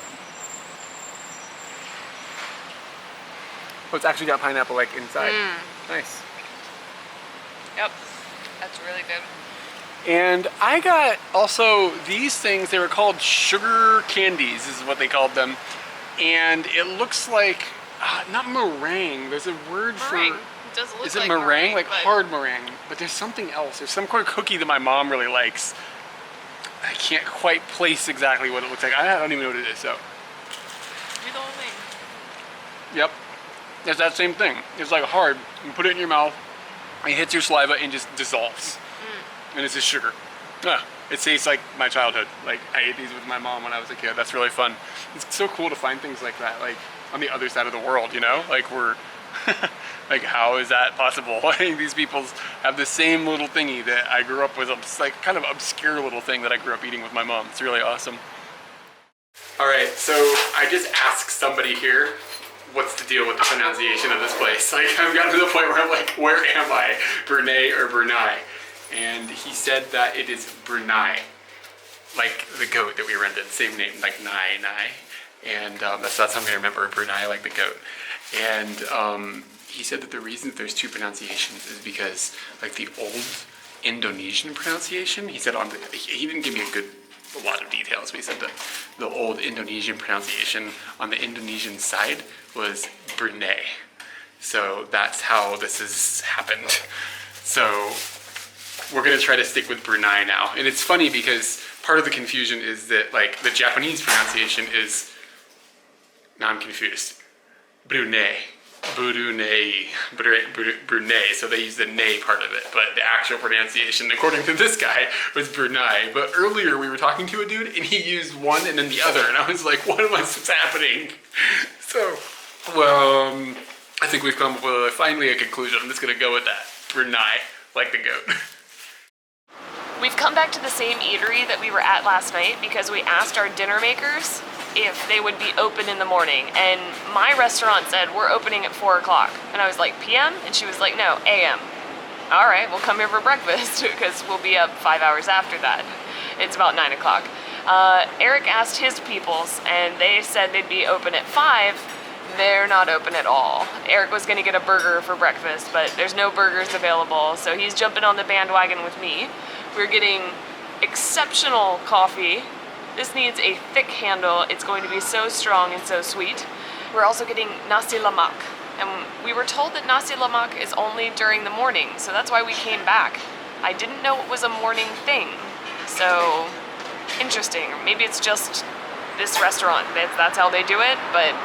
Speaker 2: Oh, it's actually got pineapple like inside. Nice.
Speaker 1: Yep, that's really good.
Speaker 2: And I got also these things, they were called sugar candies is what they called them. And it looks like, not meringue, there's a word
Speaker 1: Meringue.
Speaker 2: for...
Speaker 1: It does look
Speaker 2: Is it
Speaker 1: like
Speaker 2: meringue? Like
Speaker 1: but...
Speaker 2: hard meringue. But there's something else. There's some kind of cookie that my mom really likes. I can't quite place exactly what it looks like. I don't even know what it is, so.
Speaker 1: You're the only.
Speaker 2: Yep. It's that same thing. It's like hard. You put it in your mouth, it hits your saliva and just dissolves. And it's just sugar. It tastes like my childhood. Like I ate these with my mom when I was a kid. That's really fun. It's so cool to find things like that, like on the other side of the world, you know? Like we're, like how is that possible? Like these people have the same little thingy that I grew up with, like kind of obscure little thing that I grew up eating with my mom. It's really awesome. All right, so I just asked somebody here, what's the deal with the pronunciation of this place? Like I've gotten to the point where I'm like, where am I? Brunei or Brunei? And he said that it is Brunei, like the goat that we rented, same name, like Nai. And that's how I'm gonna remember Brunei, like the goat. And he said that the reason that there's two pronunciations is because like the old Indonesian pronunciation, he said he didn't give me a lot of details, but he said that the old Indonesian pronunciation on the Indonesian side was Brunei. So that's how this has happened. So we're gonna try to stick with Brunei now. And it's funny because part of the confusion is that like the Japanese pronunciation is, now I'm confused, Brunei. Brunei, so they use the nay part of it, but the actual pronunciation, according to this guy, was Brunei. But earlier we were talking to a dude and he used one and then the other, and I was like, what's happening? So, well, I think we've come up with finally a conclusion. I'm just gonna go with that. Brunei, like the goat.
Speaker 1: We've come back to the same eatery that we were at last night because we asked our dinner makers if they would be open in the morning, and my restaurant said we're opening at 4 o'clock, and I was like, PM? And she was like, no, AM. All right, we'll come here for breakfast because we'll be up 5 hours after that. It's about 9 o'clock. Eric asked his peoples and they said they'd be open at 5. They're not open at all. Eric was gonna get a burger for breakfast, but there's no burgers available, so he's jumping on the bandwagon with me. We're getting exceptional coffee. This needs a thick handle. It's going to be so strong and so sweet. We're also getting Nasi Lemak. And we were told that Nasi Lemak is only during the morning, so that's why we came back. I didn't know it was a morning thing. So, interesting. Or maybe it's just this restaurant. That's how they do it, but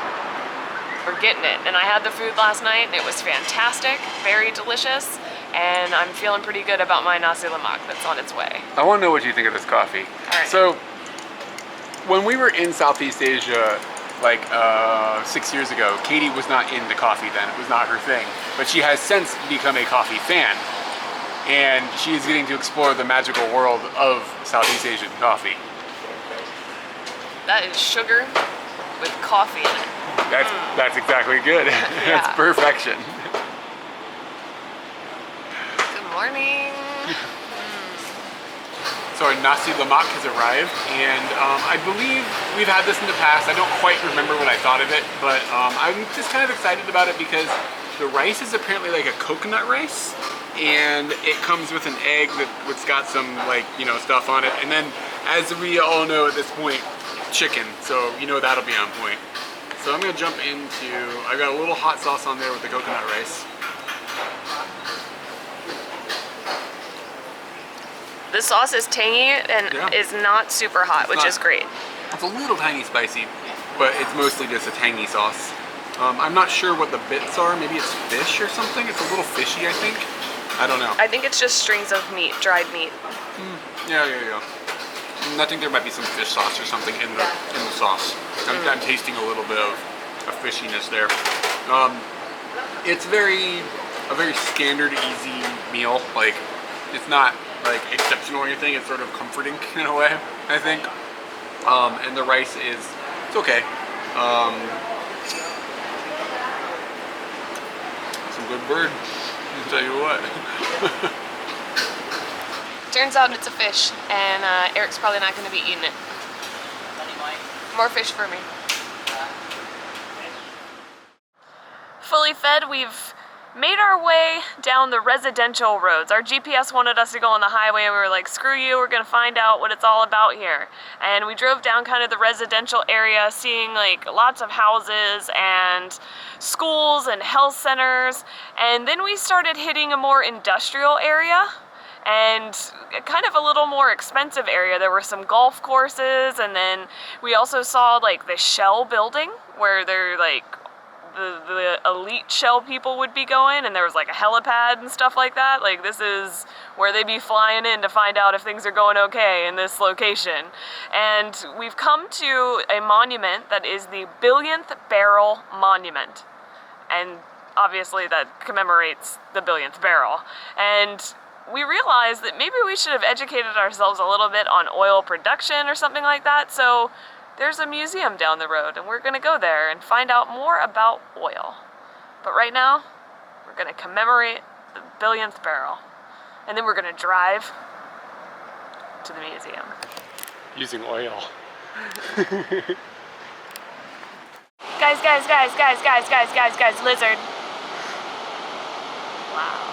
Speaker 1: we're getting it. And I had the food last night and it was fantastic, very delicious. And I'm feeling pretty good about my Nasi Lemak that's on its way.
Speaker 2: I want to know what you think of this coffee.
Speaker 1: All right.
Speaker 2: So, when we were in Southeast Asia, like 6 years ago, Katie was not into coffee then. It was not her thing. But she has since become a coffee fan. And she is getting to explore the magical world of Southeast Asian coffee.
Speaker 1: That is sugar with coffee in it.
Speaker 2: That's exactly good.
Speaker 1: Yeah.
Speaker 2: That's perfection.
Speaker 1: Good morning.
Speaker 2: So our Nasi Lemak has arrived, and I believe we've had this in the past. I don't quite remember what I thought of it, but I'm just kind of excited about it because the rice is apparently like a coconut rice, and it comes with an egg that's got some like, you know, stuff on it, and then as we all know at this point, chicken, so you know that'll be on point. So I'm gonna jump into, I got a little hot sauce on there with the coconut rice.
Speaker 1: The sauce is tangy and is not super hot, which is great.
Speaker 2: It's a little tiny spicy, but it's mostly just a tangy sauce. I'm not sure what the bits are. Maybe it's fish or something. It's a little fishy, I think. I don't know.
Speaker 1: I think it's just strings of meat, dried meat.
Speaker 2: Yeah. I think there might be some fish sauce or something in the sauce. I'm tasting a little bit of a fishiness there. It's a very standard, easy meal. Like, it's not like exceptional or anything. It's sort of comforting in a way, I think. And the rice it's okay. Some good bird, I'll tell you what.
Speaker 1: Turns out it's a fish, and Eric's probably not going to be eating it. More fish for me. Fully fed, we've made our way down the residential roads. Our GPS wanted us to go on the highway, and we were like, screw you, we're gonna find out what it's all about here. And we drove down kind of the residential area, seeing like lots of houses and schools and health centers. And then we started hitting a more industrial area and kind of a little more expensive area. There were some golf courses, and then we also saw like the Shell building where they're like the elite Shell people would be going, and there was like a helipad and stuff like that. Like, this is where they'd be flying in to find out if things are going okay in this location. And we've come to a monument that is the billionth barrel monument, and obviously that commemorates the billionth barrel. And we realized that maybe we should have educated ourselves a little bit on oil production or something like that. So there's a museum down the road, and we're gonna go there and find out more about oil. But right now, we're gonna commemorate the billionth barrel, and then we're gonna drive to the museum. Using oil. Guys, lizard. Wow.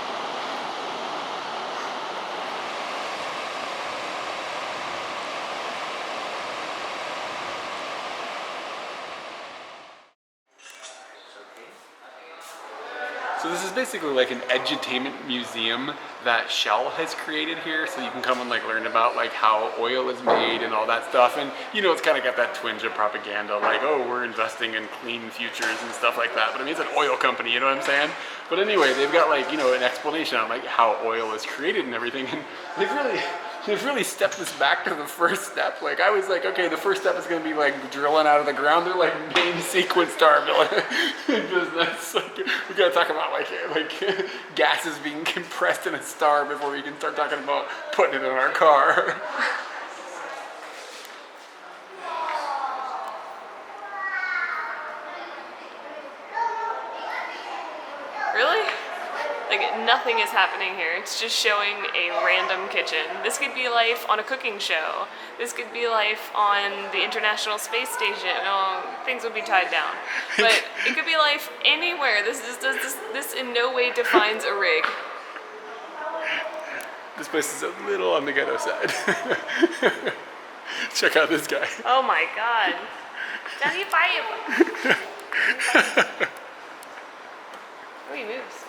Speaker 2: So this is basically like an edutainment museum that Shell has created here, so you can come and like learn about like how oil is made and all that stuff. And you know, it's kind of got that twinge of propaganda, like, oh, we're investing in clean futures and stuff like that. But I mean, it's an oil company, you know what I'm saying? But anyway, they've got like, you know, an explanation on like how oil is created and everything. And they've really stepped this back to the first step. Like, I was like, okay, the first step is going to be like drilling out of the ground. They're like main sequence star business. Like, we got to talk about like gases being compressed in a star before we can start talking about putting it in our car.
Speaker 1: Really? Like, nothing is happening here. It's just showing a random kitchen. This could be life on a cooking show. This could be life on the International Space Station. Oh, things would be tied down. But it could be life anywhere. This in no way defines a rig.
Speaker 2: This place is a little on the ghetto side. Check out this guy.
Speaker 1: Oh my god. Oh, he moves.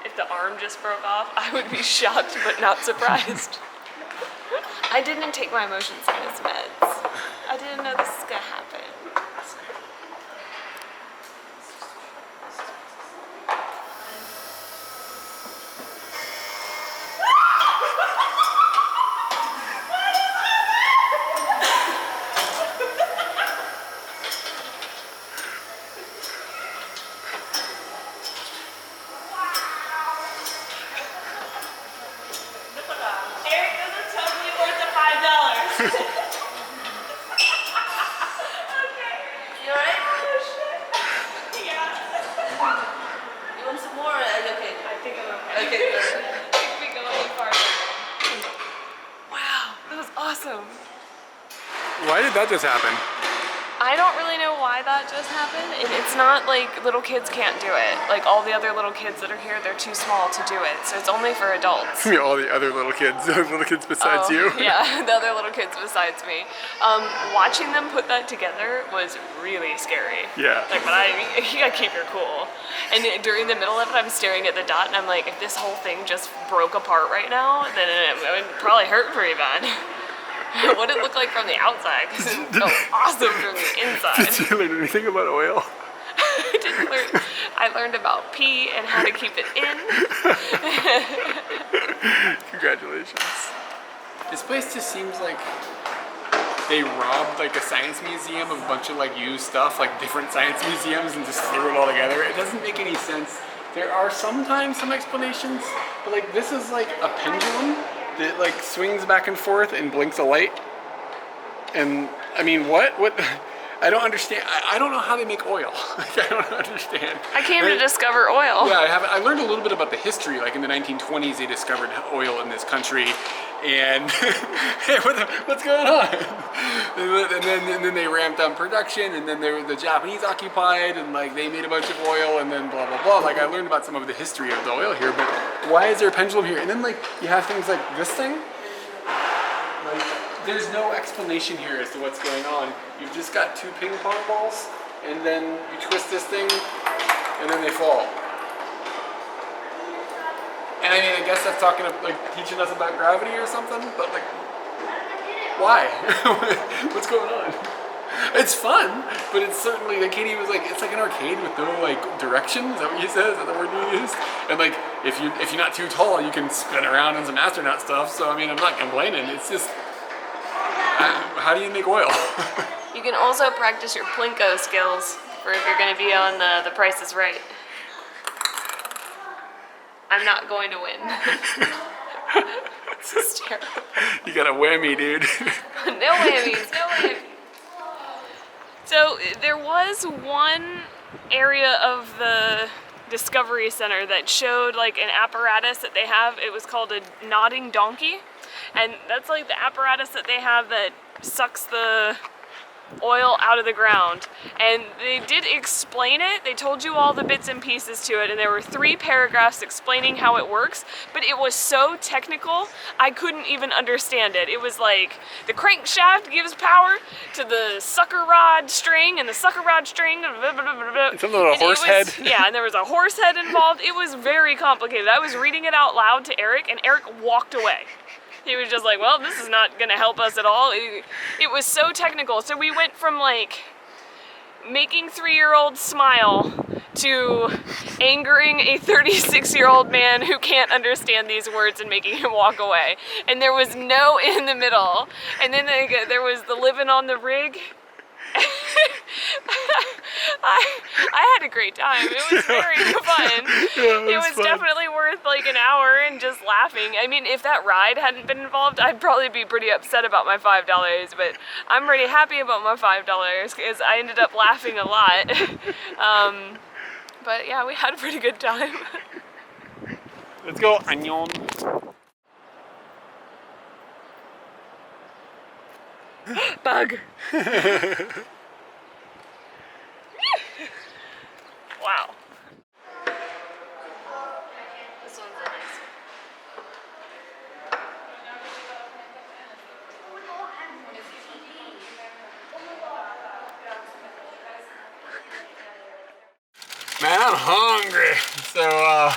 Speaker 1: If the arm just broke off, I would be shocked but not surprised. I didn't take my motion sickness meds. I didn't know this was gonna happen.
Speaker 2: Why did that just happen?
Speaker 1: I don't really know why that just happened, and it's not like little kids can't do it. Like, all the other little kids that are here, they're too small to do it, so it's only for adults.
Speaker 2: All the other little kids besides you?
Speaker 1: Yeah, the other little kids besides me. Watching them put that together was really scary.
Speaker 2: Yeah.
Speaker 1: Like, but you gotta keep your cool. And during the middle of it, I'm staring at the dot, and I'm like, if this whole thing just broke apart right now, then it would probably hurt pretty bad. What did it look like from the outside? Because it felt awesome from the inside.
Speaker 2: Did you learn anything about oil?
Speaker 1: I didn't learn. I learned about pee and how to keep it in.
Speaker 2: Congratulations. This place just seems like they robbed like a science museum of a bunch of like used stuff, like different science museums, and just threw it all together. It doesn't make any sense. There are sometimes some explanations, but like this is like a pendulum that like swings back and forth and blinks a light. And I mean, what? I don't understand. I don't know how they make oil. I don't understand.
Speaker 1: I came to discover oil.
Speaker 2: Yeah, I learned a little bit about the history. Like in the 1920s, they discovered oil in this country, and hey, what's going on? And then they ramped down production, and then the Japanese occupied, and like they made a bunch of oil, and then blah blah blah. Like I learned about some of the history of the oil here, but why is there a pendulum here? And then like you have things like this thing. Like, there's no explanation here as to what's going on. You've just got two ping pong balls, and then you twist this thing, and then they fall. And I mean, I guess that's teaching us about gravity or something, but like, why? What's going on? It's fun, but it's certainly, like Katie was like, it's like an arcade with no like directions. Is that what you said? Is that the word you used? And like, if you're not too tall, you can spin around in some astronaut stuff. So I mean, I'm not complaining. It's just, how do you make oil?
Speaker 1: You can also practice your plinko skills for if you're going to be on The Price is Right. I'm not going to win. This is terrible.
Speaker 2: You got a whammy, dude.
Speaker 1: No whammies, no whammies. So there was one area of the Discovery Center that showed like an apparatus that they have. It was called a nodding donkey. And that's like the apparatus that they have that sucks the oil out of the ground. And they did explain it. They told you all the bits and pieces to it, and there were 3 paragraphs explaining how it works, but it was so technical, I couldn't even understand it. It was like the crankshaft gives power to the sucker rod string, and the sucker rod string, blah, blah, blah, blah.
Speaker 2: Something with a horse head.
Speaker 1: Yeah, and there was a horse head involved. It was very complicated. I was reading it out loud to Eric, and Eric walked away. He was just like, well, this is not gonna help us at all. It was so technical. So we went from like making 3-year-olds smile to angering a 36-year-old man who can't understand these words and making him walk away. And there was no in the middle. And then there was the living on the rig. I had a great time. It was very fun.
Speaker 2: Yeah,
Speaker 1: it was
Speaker 2: fun.
Speaker 1: Definitely worth like an hour and just laughing. I mean, if that ride hadn't been involved, I'd probably be pretty upset about my $5, but I'm pretty happy about my $5 because I ended up laughing a lot. But yeah, we had a pretty good time.
Speaker 2: Let's go, Annyeong.
Speaker 1: Bug. Wow. This one's nice.
Speaker 2: Man, I'm hungry. So,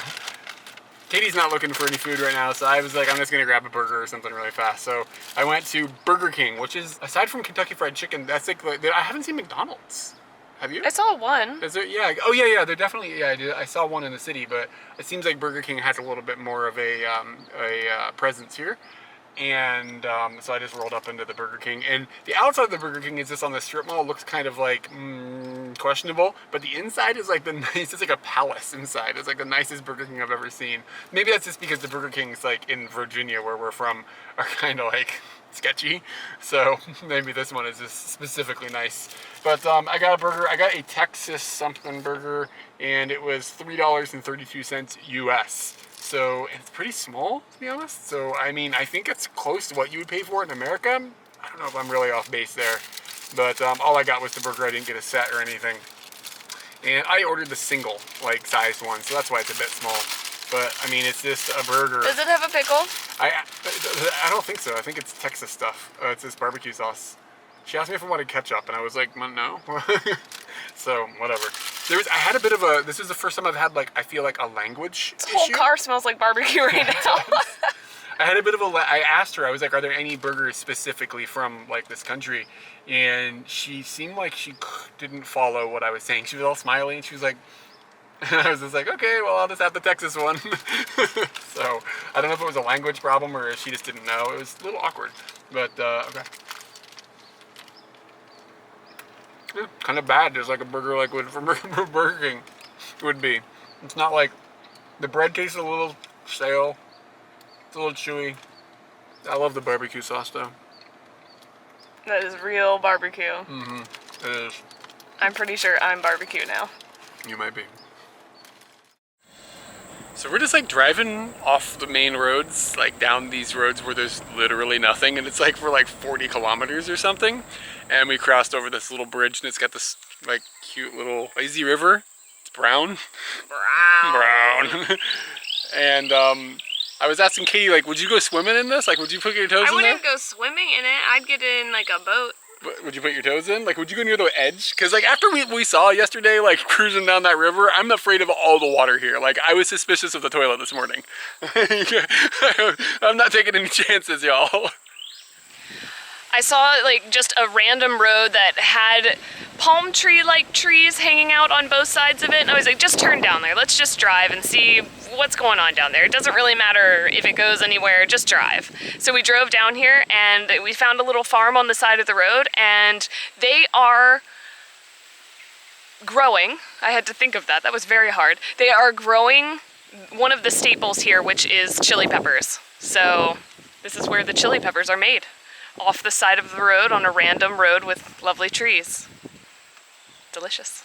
Speaker 2: Katie's not looking for any food right now, so I was like, I'm just gonna grab a burger or something really fast. So I went to Burger King, which is, aside from Kentucky Fried Chicken, that's like, I haven't seen McDonald's. Have you?
Speaker 1: I saw one.
Speaker 2: Is there? Yeah. Oh yeah. They're definitely. Yeah, I did. I saw one in the city, but it seems like Burger King has a little bit more of a presence here. And so I just rolled up into the Burger King, and the outside of the Burger King is just on the strip mall. It looks kind of like questionable, but the inside is like the nice. It's like a palace inside. It's like the nicest Burger King I've ever seen. Maybe that's just because the Burger Kings like in Virginia, where we're from, are kind of like sketchy. So maybe this one is just specifically nice. But I got a burger. I got a Texas something burger, and it was $3.32 US. So it's pretty small, to be honest. So I mean, I think it's close to what you would pay for it in America. I don't know if I'm really off base there, but all I got was the burger. I didn't get a set or anything, and I ordered the single like sized one, so that's why it's a bit small. But I mean, it's just a burger.
Speaker 1: Does it have a pickle?
Speaker 2: I don't think so. I think it's Texas stuff. It's this barbecue sauce. She asked me if I wanted ketchup, and I was like, no. So whatever. I had a bit of a. This is the first time I've had like I feel like a language issue.
Speaker 1: This whole car smells like barbecue right now.
Speaker 2: I had a bit of a. I asked her. I was like, "Are there any burgers specifically from like this country?" And she seemed like she didn't follow what I was saying. She was all smiley, and she was like, And I was just like, okay, well, I'll just have the Texas one. So I don't know if it was a language problem or if she just didn't know. It was a little awkward, but okay. Yeah, kind of bad, just like a burger like would from Burger King would be. It's not like, the bread tastes a little stale. It's a little chewy. I love the barbecue sauce though.
Speaker 1: That is real barbecue.
Speaker 2: Mm-hmm. It is.
Speaker 1: I'm pretty sure I'm barbecue now.
Speaker 2: You might be. So we're just like driving off the main roads, like down these roads where there's literally nothing, and it's like for like 40 kilometers or something. And we crossed over this little bridge, and it's got this like cute little lazy river. It's brown. Brown. And I was asking Katie, like, would you go swimming in this? Like, would you put your toes in there?
Speaker 1: I wouldn't go swimming in it. I'd get in like a boat.
Speaker 2: Would you put your toes in? Like, would you go near the edge? Because, like, after we saw yesterday, like, cruising down that river, I'm afraid of all the water here. Like, I was suspicious of the toilet this morning. I'm not taking any chances, y'all.
Speaker 1: I saw like just a random road that had palm tree-like trees hanging out on both sides of it, and I was like, just turn down there. Let's just drive and see what's going on down there. It doesn't really matter if it goes anywhere, just drive. So we drove down here and we found a little farm on the side of the road, and they are growing. I had to think of that. That was very hard. They are growing one of the staples here, which is chili peppers. So this is where the chili peppers are made. Off the side of the road on a random road with lovely trees. Delicious.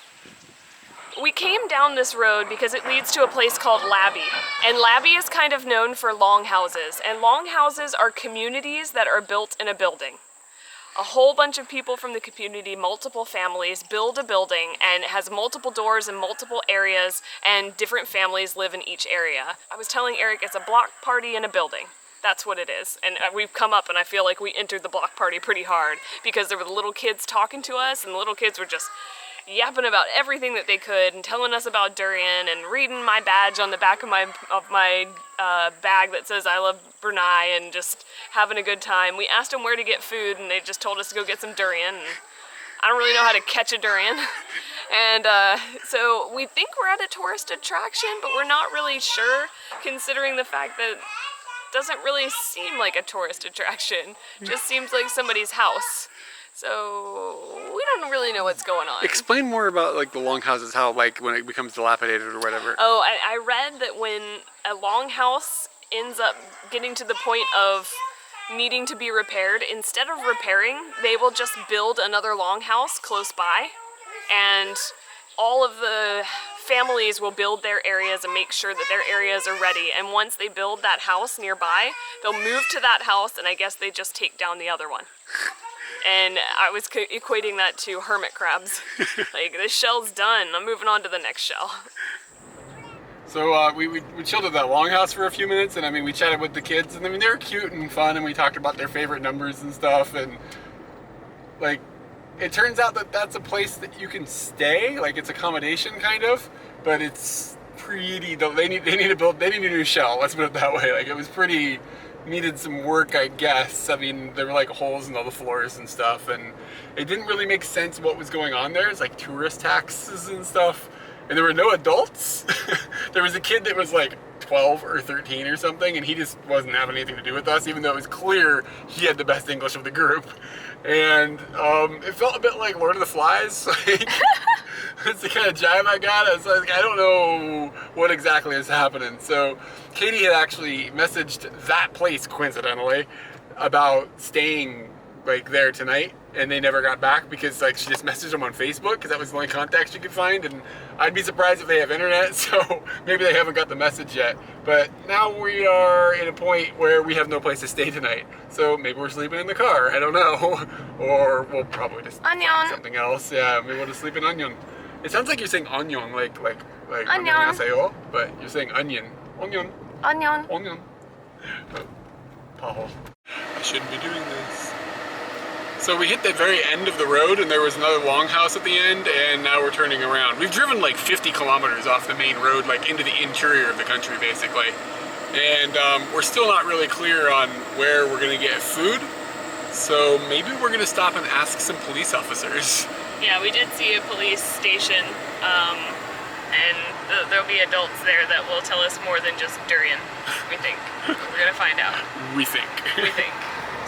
Speaker 1: We came down this road because it leads to a place called Labby. And Labby is kind of known for longhouses. And longhouses are communities that are built in a building. A whole bunch of people from the community, multiple families, build a building, and it has multiple doors and multiple areas, and different families live in each area. I was telling Eric it's a block party in a building. That's what it is. And we've come up and I feel like we entered the block party pretty hard because there were the little kids talking to us, and the little kids were just yapping about everything that they could and telling us about durian and reading my badge on the back of my bag that says I love Brunei, and just having a good time. We asked them where to get food and they just told us to go get some durian. And I don't really know how to catch a durian. And so we think we're at a tourist attraction, but we're not really sure, considering the fact that doesn't really seem like a tourist attraction. Just seems like somebody's house. So we don't really know what's going on.
Speaker 2: Explain more about like the longhouses, how like when it becomes dilapidated or whatever.
Speaker 1: Oh, I read that when a longhouse ends up getting to the point of needing to be repaired, instead of repairing, they will just build another longhouse close by, and all of the families will build their areas and make sure that their areas are ready. And once they build that house nearby, they'll move to that house, and I guess they just take down the other one. And I was equating that to hermit crabs. Like, this shell's done, I'm moving on to the next shell.
Speaker 2: So we chilled at that longhouse for a few minutes, and I mean, we chatted with the kids, and I mean, they were cute and fun, and we talked about their favorite numbers and stuff, and like, it turns out that that's a place that you can stay, like it's accommodation kind of, but it's pretty, they need a new shell, let's put it that way. Like, it was pretty, needed some work, I guess. I mean, there were like holes in all the floors and stuff, and it didn't really make sense what was going on there. It's like tourist taxes and stuff, and there were no adults. There was a kid that was like 12 or 13 or something, and he just wasn't having anything to do with us, even though it was clear he had the best English of the group. And it felt a bit like Lord of the Flies. Like, that's the kind of jive I got. I was like, I don't know what exactly is happening. So Katie had actually messaged that place, coincidentally, about staying like there tonight, and they never got back because like she just messaged them on Facebook because that was the only contact she could find, and I'd be surprised if they have internet, so maybe they haven't got the message yet. But now we are in a point where we have no place to stay tonight, so maybe we're sleeping in the car, I don't know. Or we'll probably just do something else. Yeah, maybe we'll just sleep in onion. It sounds like you're saying onion, like onion, but you're saying onion. Onion.
Speaker 1: Onion.
Speaker 2: Onion. Pothole. I shouldn't be doing this. So we hit the very end of the road, and there was another longhouse at the end, and now we're turning around. We've driven like 50 kilometers off the main road, like into the interior of the country, basically. And we're still not really clear on where we're gonna get food. So maybe we're gonna stop and ask some police officers.
Speaker 1: Yeah, we did see a police station, and there'll be adults there that will tell us more than just durian, we think. We're gonna find out.
Speaker 2: We think.
Speaker 1: We think.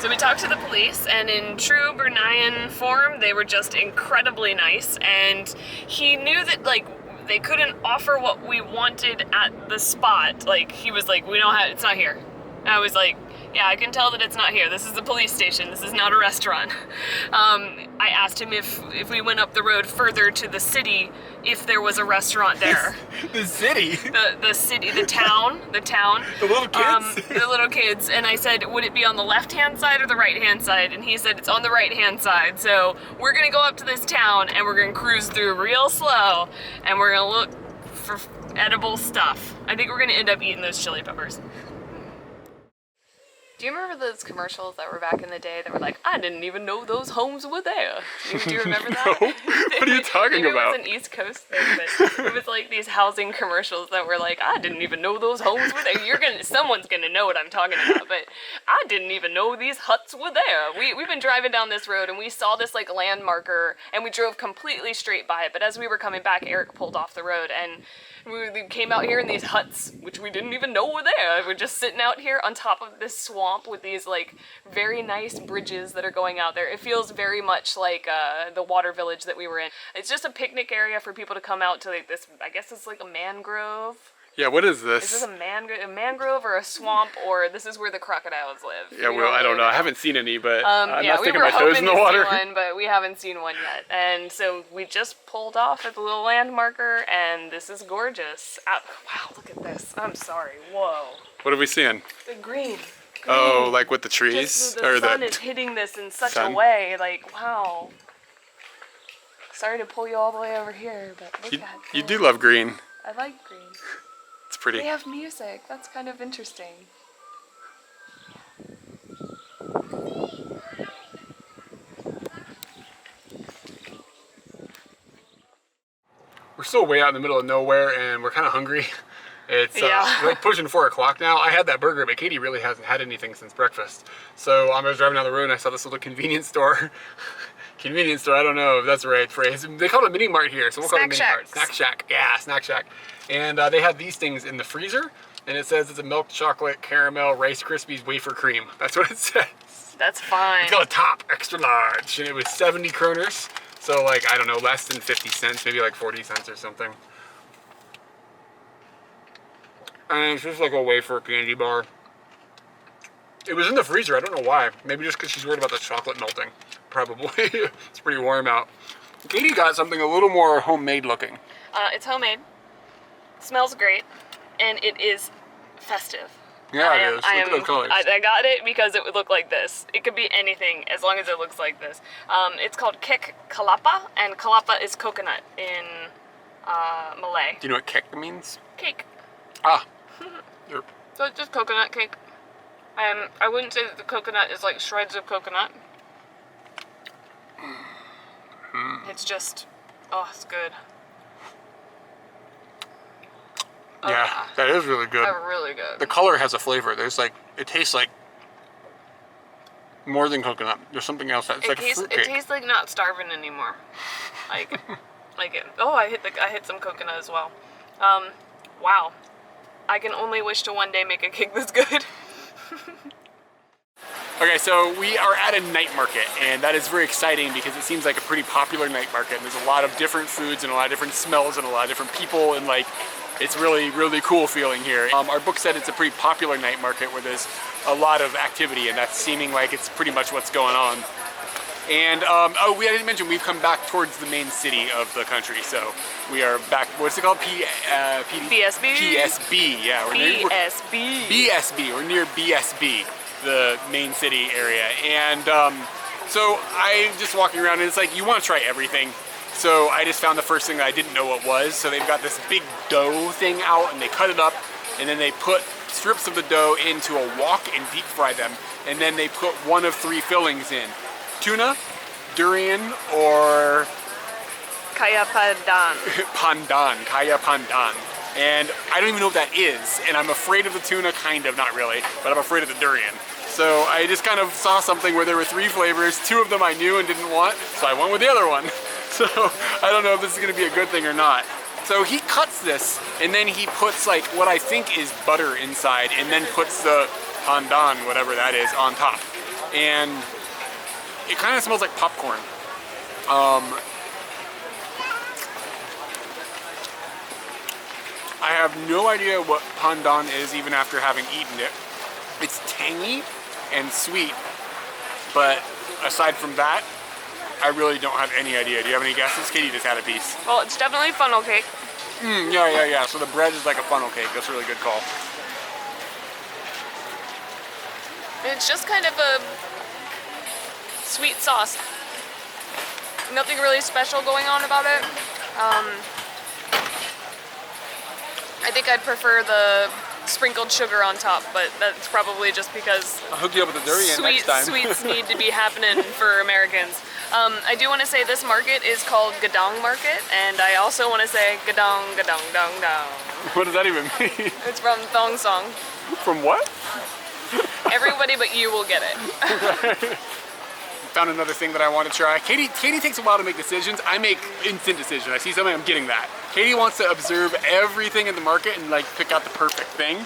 Speaker 1: So we talked to the police, and in true Bruneian form, they were just incredibly nice, and he knew that, like, they couldn't offer what we wanted at the spot. Like, he was like, we don't have, it's not here. And I was like, yeah, I can tell that it's not here. This is the police station. This is not a restaurant. I asked him if we went up the road further to the city, if there was a restaurant there.
Speaker 2: The city?
Speaker 1: The city, the town. The
Speaker 2: little kids?
Speaker 1: The little kids. And I said, would it be on the left-hand side or the right-hand side? And he said, it's on the right-hand side. So we're gonna go up to this town and we're gonna cruise through real slow and we're gonna look for edible stuff. I think we're gonna end up eating those chili peppers. Do you remember those commercials that were back in the day that were like, I didn't even know those homes were there? Do you remember that?
Speaker 2: No. What are you talking about?
Speaker 1: It was an East Coast thing, but it was like these housing commercials that were like, I didn't even know those homes were there. Someone's gonna know what I'm talking about, but I didn't even know these huts were there. We've been driving down this road and we saw this like landmarker and we drove completely straight by it, but as we were coming back, Eric pulled off the road and we came out here in these huts, which we didn't even know were there. We're just sitting out here on top of this swamp with these like very nice bridges that are going out there. It feels very much like the water village that we were in. It's just a picnic area for people to come out to like this, I guess it's like a mangrove.
Speaker 2: Yeah, what is this?
Speaker 1: Is this a mangrove or a swamp, or this is where the crocodiles live?
Speaker 2: Yeah, well, I don't know. I haven't seen any, but I'm
Speaker 1: yeah,
Speaker 2: not sticking my toes in the water.
Speaker 1: See one, but we haven't seen one yet. And so we just pulled off at the little landmarker, and this is gorgeous. Wow, look at this. I'm sorry. Whoa.
Speaker 2: What are we seeing?
Speaker 1: The green.
Speaker 2: Oh, like with the trees?
Speaker 1: Just the sun is hitting this in such a way. Like, wow. Sorry to pull you all the way over here, but look at that.
Speaker 2: You do love green.
Speaker 1: I like green.
Speaker 2: It's pretty.
Speaker 1: They have music. That's kind of interesting.
Speaker 2: We're still way out in the middle of nowhere and we're kind of hungry. It's like pushing 4 o'clock now. I had that burger, but Katie really hasn't had anything since breakfast. So I was driving down the road and I saw this little convenience store. Convenience store, I don't know if that's the right phrase. They call it a mini mart here, so we'll call it a mini mart. Snack shack. Yeah, snack shack. And they have these things in the freezer, and it says it's a milk chocolate caramel Rice Krispies wafer cream. That's what it says.
Speaker 1: That's fine.
Speaker 2: It's got a top, extra large, and it was 70 kroners. So like, I don't know, less than 50 cents, maybe like 40 cents or something. And it's just like a wafer candy bar. It was in the freezer, I don't know why. Maybe just because she's worried about the chocolate melting. Probably. It's pretty warm out. Katie got something a little more homemade looking.
Speaker 1: It's homemade. Smells great. And it is festive.
Speaker 2: Yeah, it is. Look at those colors.
Speaker 1: I got it because it would look like this. It could be anything as long as it looks like this. It's called kek kalapa, and kalapa is coconut in Malay.
Speaker 2: Do you know what kek means?
Speaker 1: Cake.
Speaker 2: Ah.
Speaker 1: So it's just coconut cake. And I wouldn't say that the coconut is like shreds of coconut. It's just, oh, it's good.
Speaker 2: Yeah, that is really good.
Speaker 1: Really good.
Speaker 2: The color has a flavor. There's like, it tastes like more than coconut. There's something else. It's like fruitcake.
Speaker 1: It tastes like not starving anymore. Like it. Oh, I hit some coconut as well. Wow. I can only wish to one day make a cake this good.
Speaker 2: Okay, so we are at a night market, and that is very exciting because it seems like a pretty popular night market. And there's a lot of different foods and a lot of different smells and a lot of different people, and like, it's really, really cool feeling here. Our book said it's a pretty popular night market where there's a lot of activity, and that's seeming like it's pretty much what's going on. And oh, I didn't mention we've come back towards the main city of the country, so we are back. What's it called?
Speaker 1: BSB.
Speaker 2: BSB. Yeah, we're
Speaker 1: BSB.
Speaker 2: BSB. We're near BSB, the main city area, and so I just walking around, and it's like you want to try everything. So I just found the first thing that I didn't know what was. So they've got this big dough thing out, and they cut it up, and then they put strips of the dough into a wok and deep fry them, and then they put one of 3 fillings in. Tuna, durian, or
Speaker 1: Kaya Pandan.
Speaker 2: Pandan, Kaya Pandan. And I don't even know what that is, and I'm afraid of the tuna, kind of, not really, but I'm afraid of the durian. So I just kind of saw something where there were 3 flavors, 2 of them I knew and didn't want, so I went with the other one. So I don't know if this is gonna be a good thing or not. So he cuts this, and then he puts like what I think is butter inside, and then puts the pandan, whatever that is, on top. And it kind of smells like popcorn. I have no idea what pandan is even after having eaten it. It's tangy and sweet, but aside from that, I really don't have any idea. Do you have any guesses? Katie just had a piece.
Speaker 1: Well, it's definitely funnel cake.
Speaker 2: Yeah. So the bread is like a funnel cake. That's a really good call.
Speaker 1: It's just kind of a sweet sauce. Nothing really special going on about it. I think I'd prefer the sprinkled sugar on top, but that's probably just because
Speaker 2: I'll hook you up with the durian next time.
Speaker 1: Sweets need to be happening for Americans. I do want to say this market is called Gadong Market, and I also want to say Gadong, Gadong, Dong, Dong.
Speaker 2: What does that even mean?
Speaker 1: It's from Thong Song.
Speaker 2: From what?
Speaker 1: Everybody but you will get it.
Speaker 2: Found another thing that I want to try. Katie takes a while to make decisions. I make instant decisions. I see something, I'm getting that. Katie wants to observe everything in the market and like pick out the perfect thing.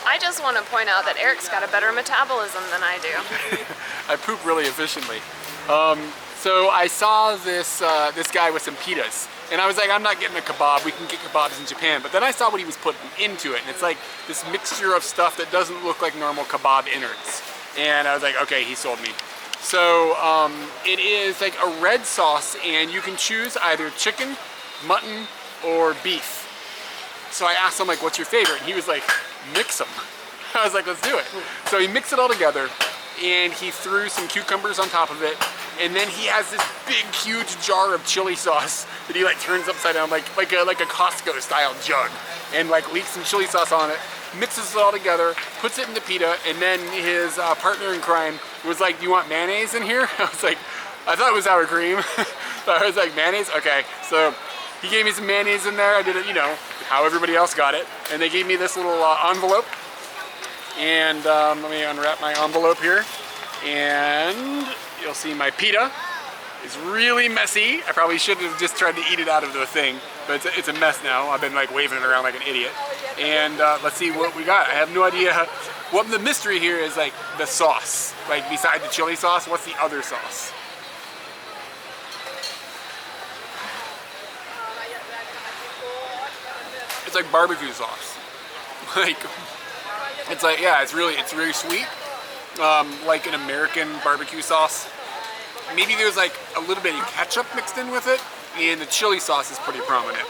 Speaker 1: I just want to point out that Eric's got a better metabolism than I do.
Speaker 2: I poop really efficiently. So I saw this this guy with some pitas, and I was like, I'm not getting a kebab. We can get kebabs in Japan. But then I saw what he was putting into it, and it's like this mixture of stuff that doesn't look like normal kebab innards. And I was like, okay, he sold me. So it is like a red sauce, and you can choose either chicken, mutton, or beef. So I asked him like, what's your favorite? And he was like, mix them. I was like, let's do it. So he mixed it all together, and he threw some cucumbers on top of it, and then he has this big, huge jar of chili sauce that he like turns upside down, like a Costco style jug, and like leaks some chili sauce on it, mixes it all together, puts it in the pita, and then his partner in crime was like, do you want mayonnaise in here? I was like, I thought it was sour cream. So I was like, mayonnaise? Okay. So he gave me some mayonnaise in there. I did it, you know, how everybody else got it. And they gave me this little envelope. And let me unwrap my envelope here. And you'll see my pita is really messy. I probably should have just tried to eat it out of the thing, but it's a mess now. I've been like waving it around like an idiot. And let's see what we got. I have no idea what the mystery here is, like the sauce. Like beside the chili sauce, what's the other sauce? It's like barbecue sauce. It's like, yeah, it's really sweet. Like an American barbecue sauce. Maybe there's like a little bit of ketchup mixed in with it, and the chili sauce is pretty prominent.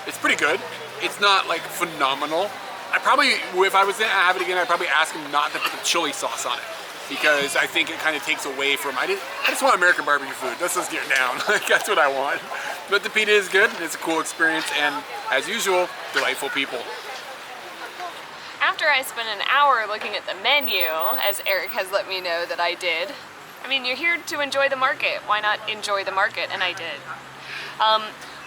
Speaker 2: It's pretty good. It's not like phenomenal. I probably, if I was gonna have it again, I'd probably ask him not to put the chili sauce on it, because I think it kind of takes away from, I just want American barbecue food. Let's just get it down. Like, that's what I want. But the pita is good. It's a cool experience, and as usual, delightful people.
Speaker 1: After I spent an hour looking at the menu, as Eric has let me know that I did, I mean, you're here to enjoy the market. Why not enjoy the market? And I did.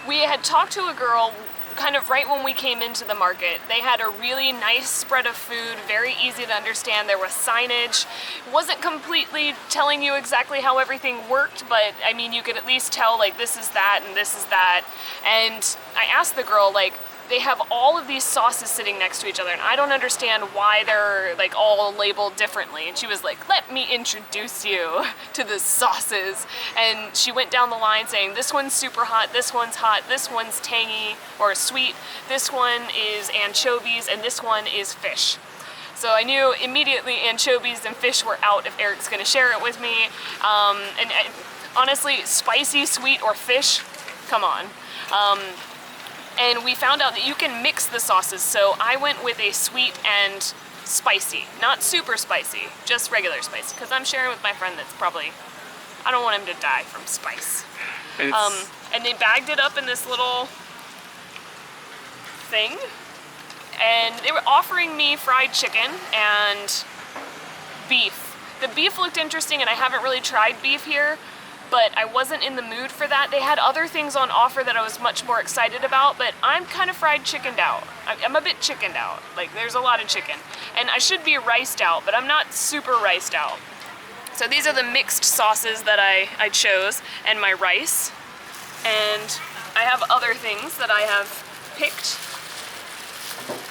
Speaker 1: We had talked to a girl kind of right when we came into the market. They had a really nice spread of food, very easy to understand. There was signage. It wasn't completely telling you exactly how everything worked, but I mean, you could at least tell like this is that and this is that. And I asked the girl, like, they have all of these sauces sitting next to each other, and I don't understand why they're like all labeled differently. And she was like, let me introduce you to the sauces. And she went down the line saying, this one's super hot, this one's hot, this one's tangy or sweet, this one is anchovies, and this one is fish. So I knew immediately anchovies and fish were out if Eric's gonna share it with me. And honestly, spicy, sweet, or fish, come on. And we found out that you can mix the sauces, so I went with a sweet and spicy. Not super spicy, just regular spicy, because I'm sharing with my friend that's probably, I don't want him to die from spice. And they bagged it up in this little thing, and they were offering me fried chicken and beef. The beef looked interesting, and I haven't really tried beef here, but I wasn't in the mood for that. They had other things on offer that I was much more excited about, but I'm kind of fried chickened out. I'm a bit chickened out. Like, there's a lot of chicken. And I should be riced out, but I'm not super riced out. So these are the mixed sauces that I chose, and my rice. And I have other things that I have picked.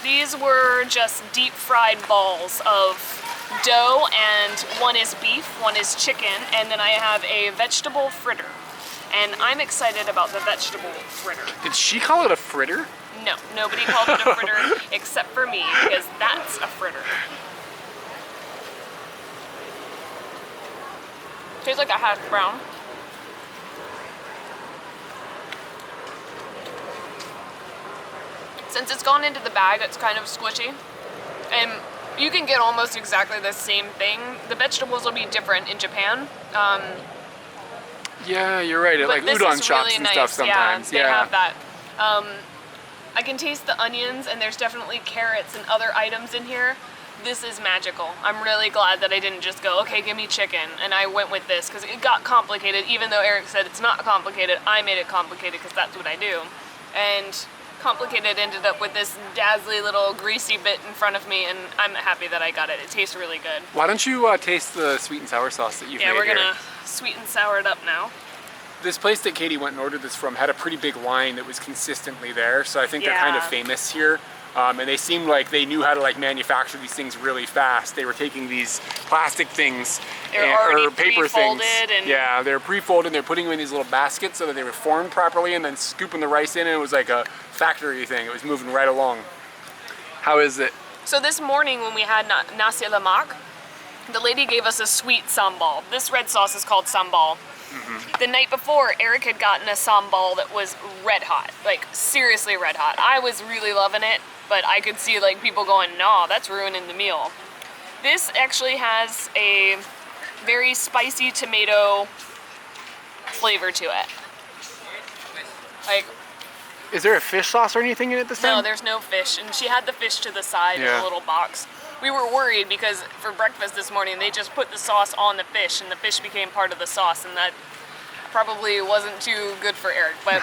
Speaker 1: These were just deep fried balls of dough, and one is beef, one is chicken, and then I have a vegetable fritter. And I'm excited about the vegetable fritter.
Speaker 2: Did she call it a fritter?
Speaker 1: No, nobody called it a fritter except for me, because that's a fritter. Tastes like a hash brown. Since it's gone into the bag, it's kind of squishy. And you can get almost exactly the same thing. The vegetables will be different in Japan.
Speaker 2: Yeah, you're right. At like udon shops
Speaker 1: really
Speaker 2: and
Speaker 1: nice.
Speaker 2: stuff sometimes.
Speaker 1: Yeah, they have that. I can taste the onions, and there's definitely carrots and other items in here. This is magical. I'm really glad that I didn't just go, okay, give me chicken, and I went with this, because it got complicated. Even though Eric said it's not complicated, I made it complicated because that's what I do. And complicated ended up with this dazzly little greasy bit in front of me, and I'm happy that I got it. It tastes really good.
Speaker 2: Why don't you taste the sweet and sour sauce that you've made here?
Speaker 1: Yeah, we're gonna sweet and sour it up now.
Speaker 2: This place that Katie went and ordered this from had a pretty big line that was consistently there, so I think they're kind of famous here. And they seemed like they knew how to like manufacture these things really fast. They were taking these plastic things or paper things. And yeah, they're pre-folded. They're putting them in these little baskets so that they were formed properly, and then scooping the rice in. And it was like a factory thing. It was moving right along. How is it?
Speaker 1: So this morning when we had Nasi Lemak, the lady gave us a sweet sambal. This red sauce is called sambal. The night before, Eric had gotten a sambal that was red hot, like seriously red hot. I was really loving it, but I could see like people going, no, that's ruining the meal. This actually has a very spicy tomato flavor to it. Like,
Speaker 2: is there a fish sauce or anything in it this time?
Speaker 1: No, there's no fish, and she had the fish to the side in a little box. We were worried because for breakfast this morning, they just put the sauce on the fish, and the fish became part of the sauce, and that probably wasn't too good for Eric, but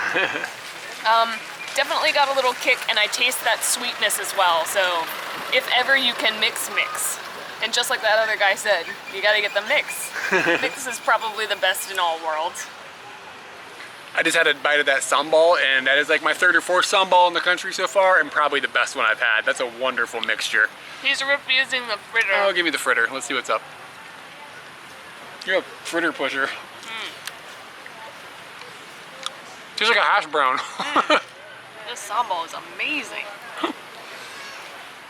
Speaker 1: definitely got a little kick, and I taste that sweetness as well, so if ever you can mix. And just like that other guy said, you gotta get the mix. Mix is probably the best in all worlds.
Speaker 2: I just had a bite of that sambal, and that is like my third or fourth sambal in the country so far, and probably the best one I've had. That's a wonderful mixture.
Speaker 1: He's refusing the fritter.
Speaker 2: Oh, give me the fritter. Let's see what's up. You're a fritter pusher. Tastes like a hash brown.
Speaker 1: This sambal is amazing.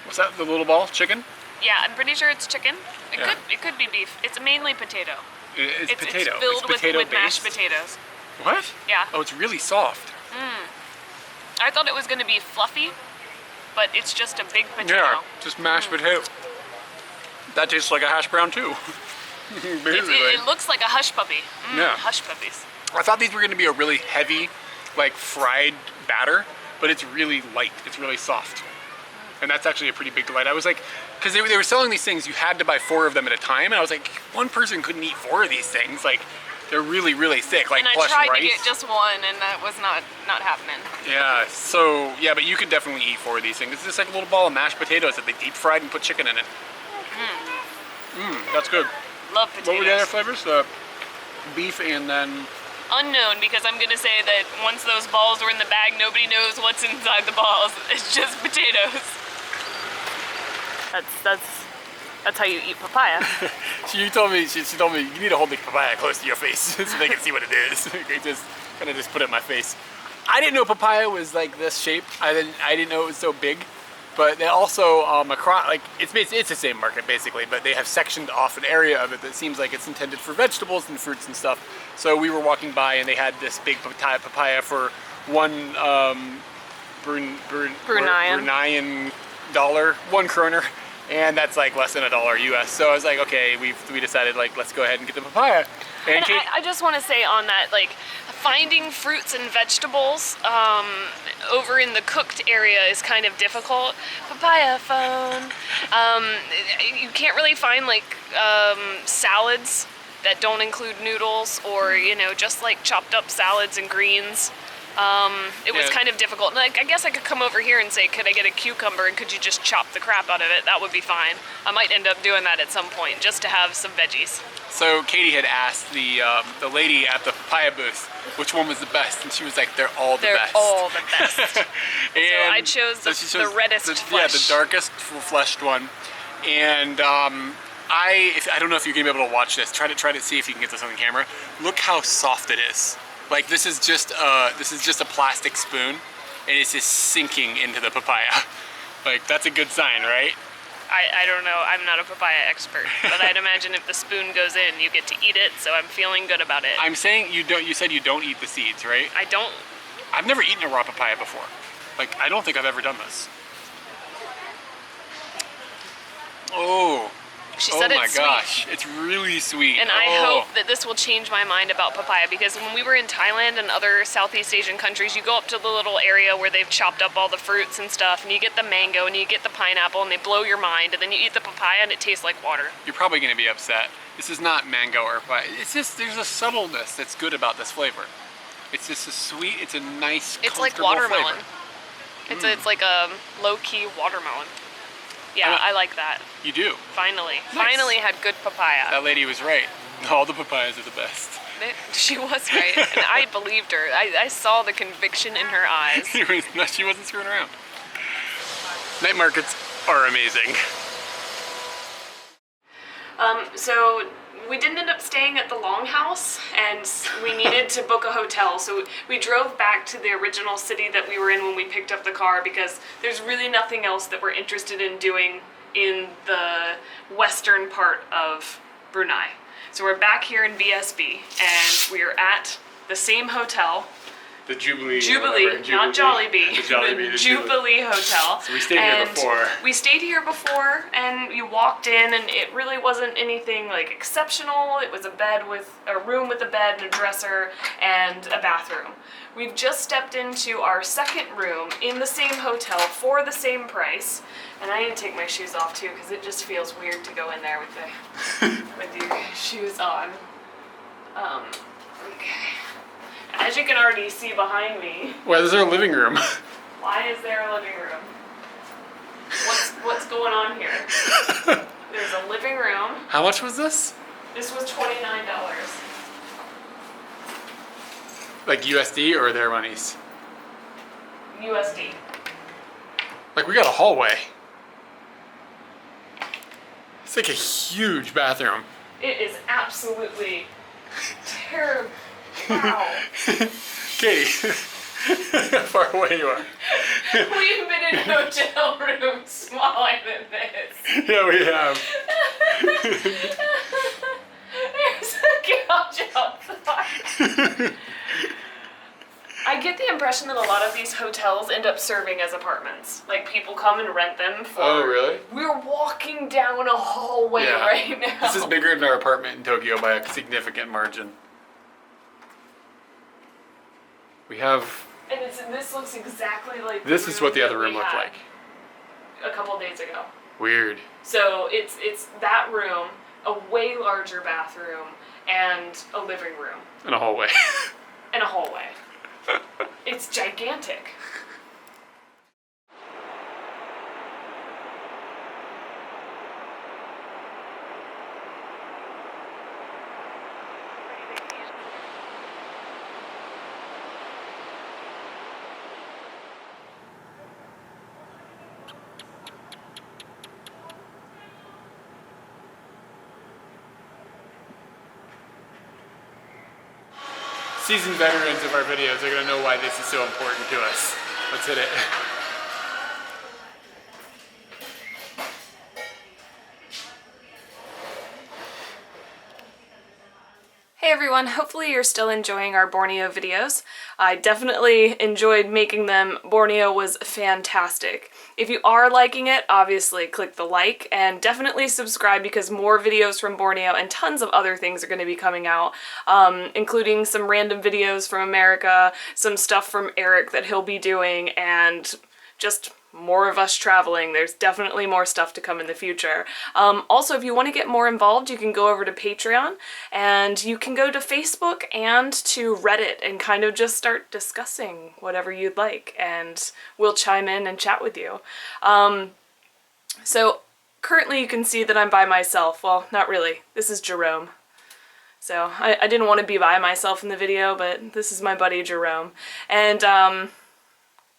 Speaker 2: What's that, the little ball? Chicken?
Speaker 1: Yeah, I'm pretty sure it's chicken. It could be beef. It's mainly potato.
Speaker 2: It's potato.
Speaker 1: It's filled
Speaker 2: potato
Speaker 1: with mashed potatoes.
Speaker 2: What?
Speaker 1: Yeah.
Speaker 2: Oh, it's really soft.
Speaker 1: I thought it was going to be fluffy, but it's just a big potato.
Speaker 2: Yeah, just mashed potato. That tastes like a hash brown too.
Speaker 1: It looks like a hush puppy.
Speaker 2: Yeah.
Speaker 1: Hush puppies.
Speaker 2: I thought these were going to be a really heavy, like fried batter, but it's really light. It's really soft. And that's actually a pretty big delight. I was like, because they were selling these things, you had to buy 4 of them at a time, and I was like, one person couldn't eat 4 of these things. Like, they're really, really thick, like plush rice.
Speaker 1: And I tried to get just one, and that was not happening.
Speaker 2: Yeah, so, yeah, but you could definitely eat 4 of these things. It's just like a little ball of mashed potatoes that they deep fried and put chicken in it. That's good.
Speaker 1: Love potatoes.
Speaker 2: What were the other flavors? Beef and then...
Speaker 1: Unknown, because I'm going to say that once those balls were in the bag, nobody knows what's inside the balls. It's just potatoes. That's how you eat papaya.
Speaker 2: She told me you need to hold the papaya close to your face so they can see what it is. just put it in my face. I didn't know papaya was like this shape. I didn't know it was so big. But they also it's the same market basically, but they have sectioned off an area of it that seems like it's intended for vegetables and fruits and stuff. So we were walking by and they had this big papaya for one Bruneian dollar, 1 kroner. And that's like less than $1 US. So I was like, okay, we decided like, let's go ahead and get the papaya.
Speaker 1: And I just want to say on that, like, finding fruits and vegetables over in the cooked area is kind of difficult. Papaya phone. You can't really find like salads that don't include noodles, or just like chopped up salads and greens. It was kind of difficult. Like, I guess I could come over here and say, could I get a cucumber and could you just chop the crap out of it? That would be fine. I might end up doing that at some point just to have some veggies.
Speaker 2: So Katie had asked the lady at the papaya booth which one was the best, and she was like, they're all the best.
Speaker 1: They're all the best. So I chose the reddest flesh.
Speaker 2: Yeah, the darkest fleshed one. And I don't know if you're gonna be able to watch this. Try to see if you can get this on the camera. Look how soft it is. Like this is just a plastic spoon, and it's just sinking into the papaya. Like that's a good sign, right?
Speaker 1: I don't know. I'm not a papaya expert, but I'd imagine if the spoon goes in, you get to eat it. So I'm feeling good about it.
Speaker 2: I'm saying you don't. You said you don't eat the seeds, right?
Speaker 1: I don't.
Speaker 2: I've never eaten a raw papaya before. Like I don't think I've ever done this. Oh.
Speaker 1: She said
Speaker 2: oh my
Speaker 1: it's
Speaker 2: gosh,
Speaker 1: sweet.
Speaker 2: It's really sweet.
Speaker 1: And I hope that this will change my mind about papaya, because when we were in Thailand and other Southeast Asian countries, you go up to the little area where they've chopped up all the fruits and stuff, and you get the mango and you get the pineapple, and they blow your mind, and then you eat the papaya and it tastes like water.
Speaker 2: You're probably gonna be upset. This is not mango or papaya. It's just, there's a subtleness that's good about this flavor. It's just a sweet, it's a nice,
Speaker 1: it's like watermelon.
Speaker 2: Flavor.
Speaker 1: It's like a low-key watermelon. Yeah, I like that.
Speaker 2: You do?
Speaker 1: Finally.
Speaker 2: Nice.
Speaker 1: Finally had good papaya.
Speaker 2: That lady was right. All the papayas are the best.
Speaker 1: She was right, and I believed her. I saw the conviction in her eyes.
Speaker 2: She wasn't screwing around. Night markets are amazing.
Speaker 1: So we didn't end up staying at the Longhouse, and we needed to book a hotel. So we drove back to the original city that we were in when we picked up the car, because there's really nothing else that we're interested in doing in the western part of Brunei. So we're back here in BSB, and we are at the same hotel.
Speaker 2: The Jubilee,
Speaker 1: not Jollibee.
Speaker 2: The
Speaker 1: Jubilee Hotel.
Speaker 2: So we stayed here before.
Speaker 1: We stayed here before, and you walked in, and it really wasn't anything like exceptional. It was a room with a bed and a dresser and a bathroom. We've just stepped into our second room in the same hotel for the same price, and I need to take my shoes off too, because it just feels weird to go in there with your shoes on. Okay. As you can already see behind me.
Speaker 2: Well, this is our living room.
Speaker 1: Why is there a living room? What's going on here? There's a living room.
Speaker 2: How much was this?
Speaker 1: This was $29.
Speaker 2: Like USD or their monies?
Speaker 1: USD.
Speaker 2: Like we got a hallway. It's like a huge bathroom.
Speaker 1: It is absolutely terrible. Wow.
Speaker 2: Katie, how far away you are.
Speaker 1: We've been in hotel rooms smaller than this.
Speaker 2: Yeah, we have.
Speaker 1: There's a couch outside. I get the impression that a lot of these hotels end up serving as apartments. Like people come and rent them for...
Speaker 2: Oh, really?
Speaker 1: We're walking down a hallway right now.
Speaker 2: This is bigger than our apartment in Tokyo by a significant margin. We have...
Speaker 1: And this looks exactly like...
Speaker 2: This is what the other room looked like.
Speaker 1: A couple days ago.
Speaker 2: Weird.
Speaker 1: So it's that room, a way larger bathroom, and a living room.
Speaker 2: And a hallway.
Speaker 1: And a hallway. It's gigantic.
Speaker 2: Seasoned veterans of our videos are going to know why this is so important to us. Let's hit it.
Speaker 1: Hey everyone, hopefully you're still enjoying our Borneo videos. I definitely enjoyed making them. Borneo was fantastic. If you are liking it, obviously click the like and definitely subscribe, because more videos from Borneo and tons of other things are going to be coming out, including some random videos from America, some stuff from Eric that he'll be doing, and just more of us traveling. There's definitely more stuff to come in the future. Also, if you want to get more involved, you can go over to Patreon, and you can go to Facebook and to Reddit and kind of just start discussing whatever you'd like, and we'll chime in and chat with you. So currently you can see that I'm by myself. Well, not really. This is Jerome. So I didn't want to be by myself in the video, but this is my buddy Jerome. And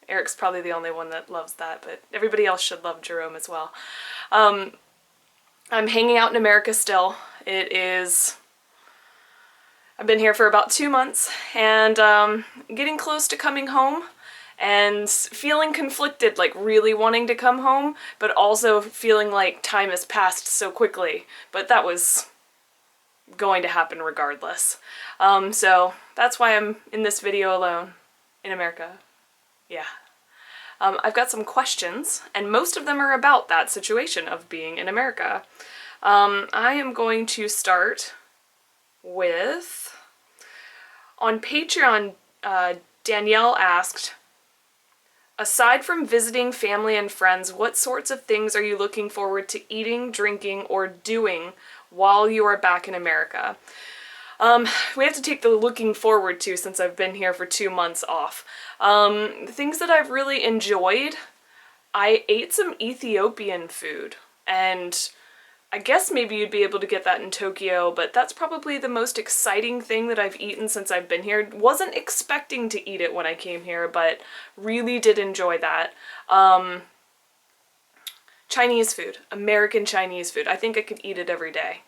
Speaker 1: Eric's probably the only one that loves that, but everybody else should love Jerome as well. I'm hanging out in America still. I've been here for about 2 months, and getting close to coming home, and feeling conflicted, like really wanting to come home, but also feeling like time has passed so quickly. But that was going to happen regardless. So that's why I'm in this video alone in America. Yeah. I've got some questions, and most of them are about that situation of being in America. I am going to start with, on Patreon, Danielle asked, aside from visiting family and friends, what sorts of things are you looking forward to eating, drinking, or doing while you are back in America? We have to take the looking forward to, since I've been here for 2 months off. Things that I've really enjoyed, I ate some Ethiopian food, and I guess maybe you'd be able to get that in Tokyo, but that's probably the most exciting thing that I've eaten since I've been here. Wasn't expecting to eat it when I came here, but really did enjoy that. Chinese food, American Chinese food. I think I could eat it every day.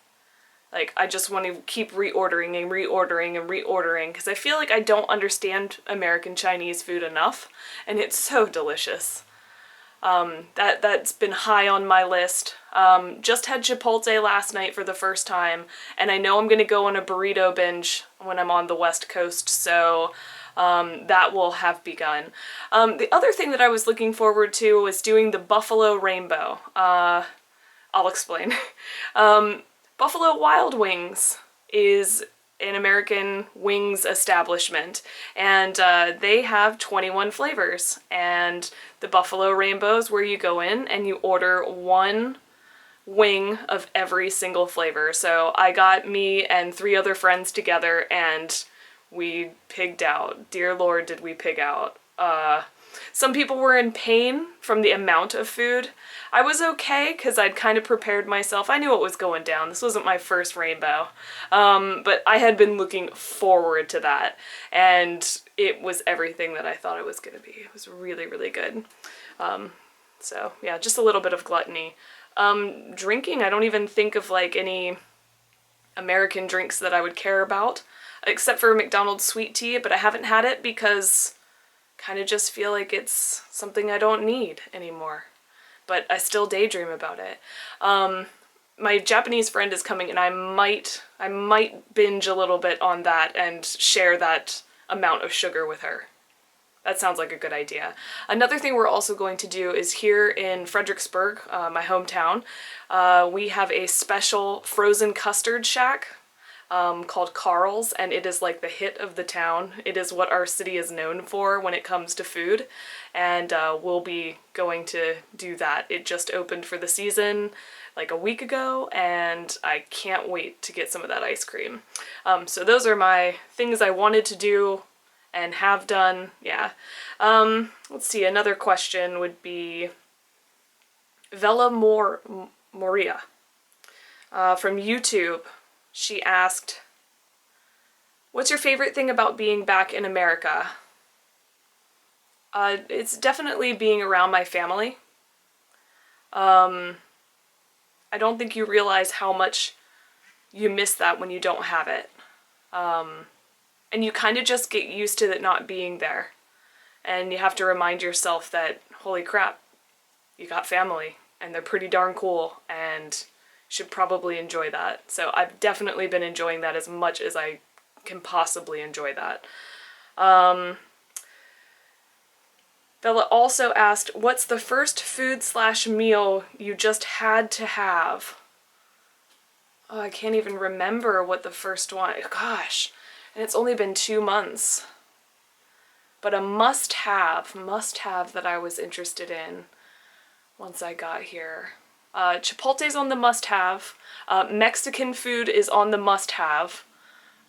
Speaker 1: Like, I just want to keep reordering and reordering and reordering, because I feel like I don't understand American Chinese food enough, and it's so delicious. That's been high on my list. Just had Chipotle last night for the first time, and I know I'm going to go on a burrito binge when I'm on the West Coast, so that will have begun. The other thing that I was looking forward to was doing the Buffalo Rainbow. I'll explain. Buffalo Wild Wings is an American wings establishment, and they have 21 flavors, and the Buffalo Rainbows where you go in and you order one wing of every single flavor. So I got me and 3 other friends together, and we pigged out. Dear Lord, did we pig out. Some people were in pain from the amount of food. I was okay, because I'd kind of prepared myself. I knew what was going down. This wasn't my first rainbow. But I had been looking forward to that, and it was everything that I thought it was going to be. It was really, really good. So yeah, just a little bit of gluttony. Drinking, I don't even think of like any American drinks that I would care about, except for McDonald's sweet tea, but I haven't had it because kind of just feel like it's something I don't need anymore. But I still daydream about it. My Japanese friend is coming, and I might binge a little bit on that and share that amount of sugar with her. That sounds like a good idea. Another thing we're also going to do is here in Fredericksburg, my hometown, we have a special frozen custard shack called Carl's, and it is like the hit of the town. It is what our city is known for when it comes to food, and we'll be going to do that. It just opened for the season like a week ago, and I can't wait to get some of that ice cream. So those are my things I wanted to do and have done. Yeah. Let's see, another question would be Vela Moria from YouTube. She asked, what's your favorite thing about being back in America? It's definitely being around my family. I don't think you realize how much you miss that when you don't have it. And you kind of just get used to it not being there. And you have to remind yourself that, holy crap, you got family, and they're pretty darn cool, and should probably enjoy that. So I've definitely been enjoying that as much as I can possibly enjoy that. Bella also asked, what's the first food/meal you just had to have? Oh, I can't even remember what the first one, gosh, and it's only been 2 months. But a must-have that I was interested in once I got here. Chipotle's on the must-have. Mexican food is on the must-have.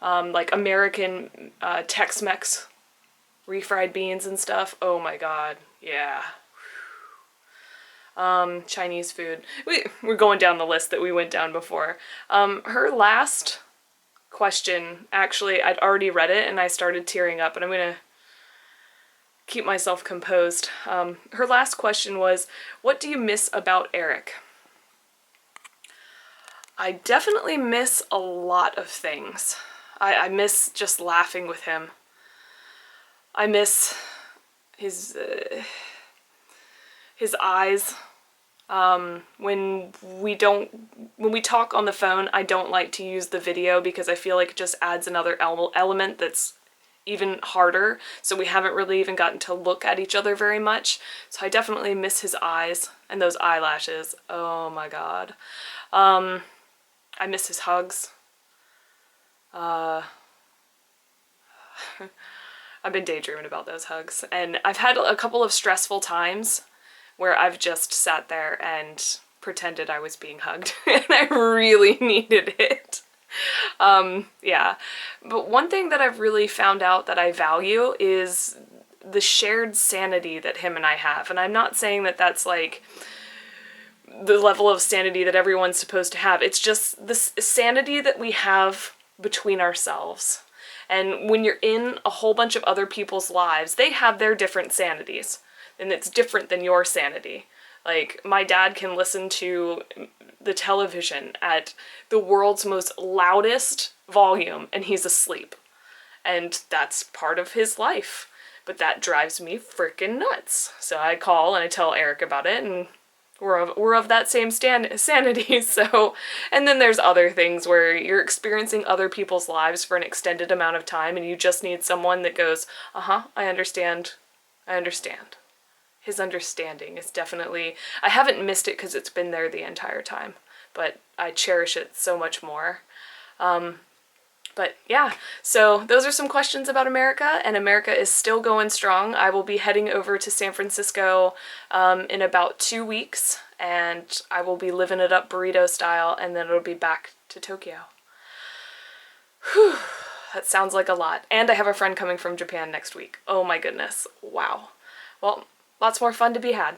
Speaker 1: Like American Tex-Mex refried beans and stuff. Oh my god, yeah. Chinese food. We're going down the list that we went down before. Her last question, actually, I'd already read it and I started tearing up, and I'm gonna keep myself composed. Her last question was, what do you miss about Eric? I definitely miss a lot of things. I miss just laughing with him. I miss his eyes. When we talk on the phone, I don't like to use the video because I feel like it just adds another element that's even harder. So we haven't really even gotten to look at each other very much. So I definitely miss his eyes and those eyelashes. Oh my god. I miss his hugs. I've been daydreaming about those hugs, and I've had a couple of stressful times where I've just sat there and pretended I was being hugged and I really needed it. Yeah. But one thing that I've really found out that I value is the shared sanity that him and I have. And I'm not saying that that's like the level of sanity that everyone's supposed to have. It's just the sanity that we have between ourselves. And when you're in a whole bunch of other people's lives, they have their different sanities. And it's different than your sanity. Like, my dad can listen to the television at the world's most loudest volume and he's asleep. And that's part of his life. But that drives me freaking nuts. So I call and I tell Eric about it, and we're of that same sanity. So, and then there's other things where you're experiencing other people's lives for an extended amount of time and you just need someone that goes, I understand. His understanding is definitely, I haven't missed it because it's been there the entire time, but I cherish it so much more. But yeah, so those are some questions about America, and America is still going strong. I will be heading over to San Francisco in about 2 weeks, and I will be living it up burrito style, and then it'll be back to Tokyo. Whew, that sounds like a lot. And I have a friend coming from Japan next week. Oh my goodness. Wow. Well, lots more fun to be had.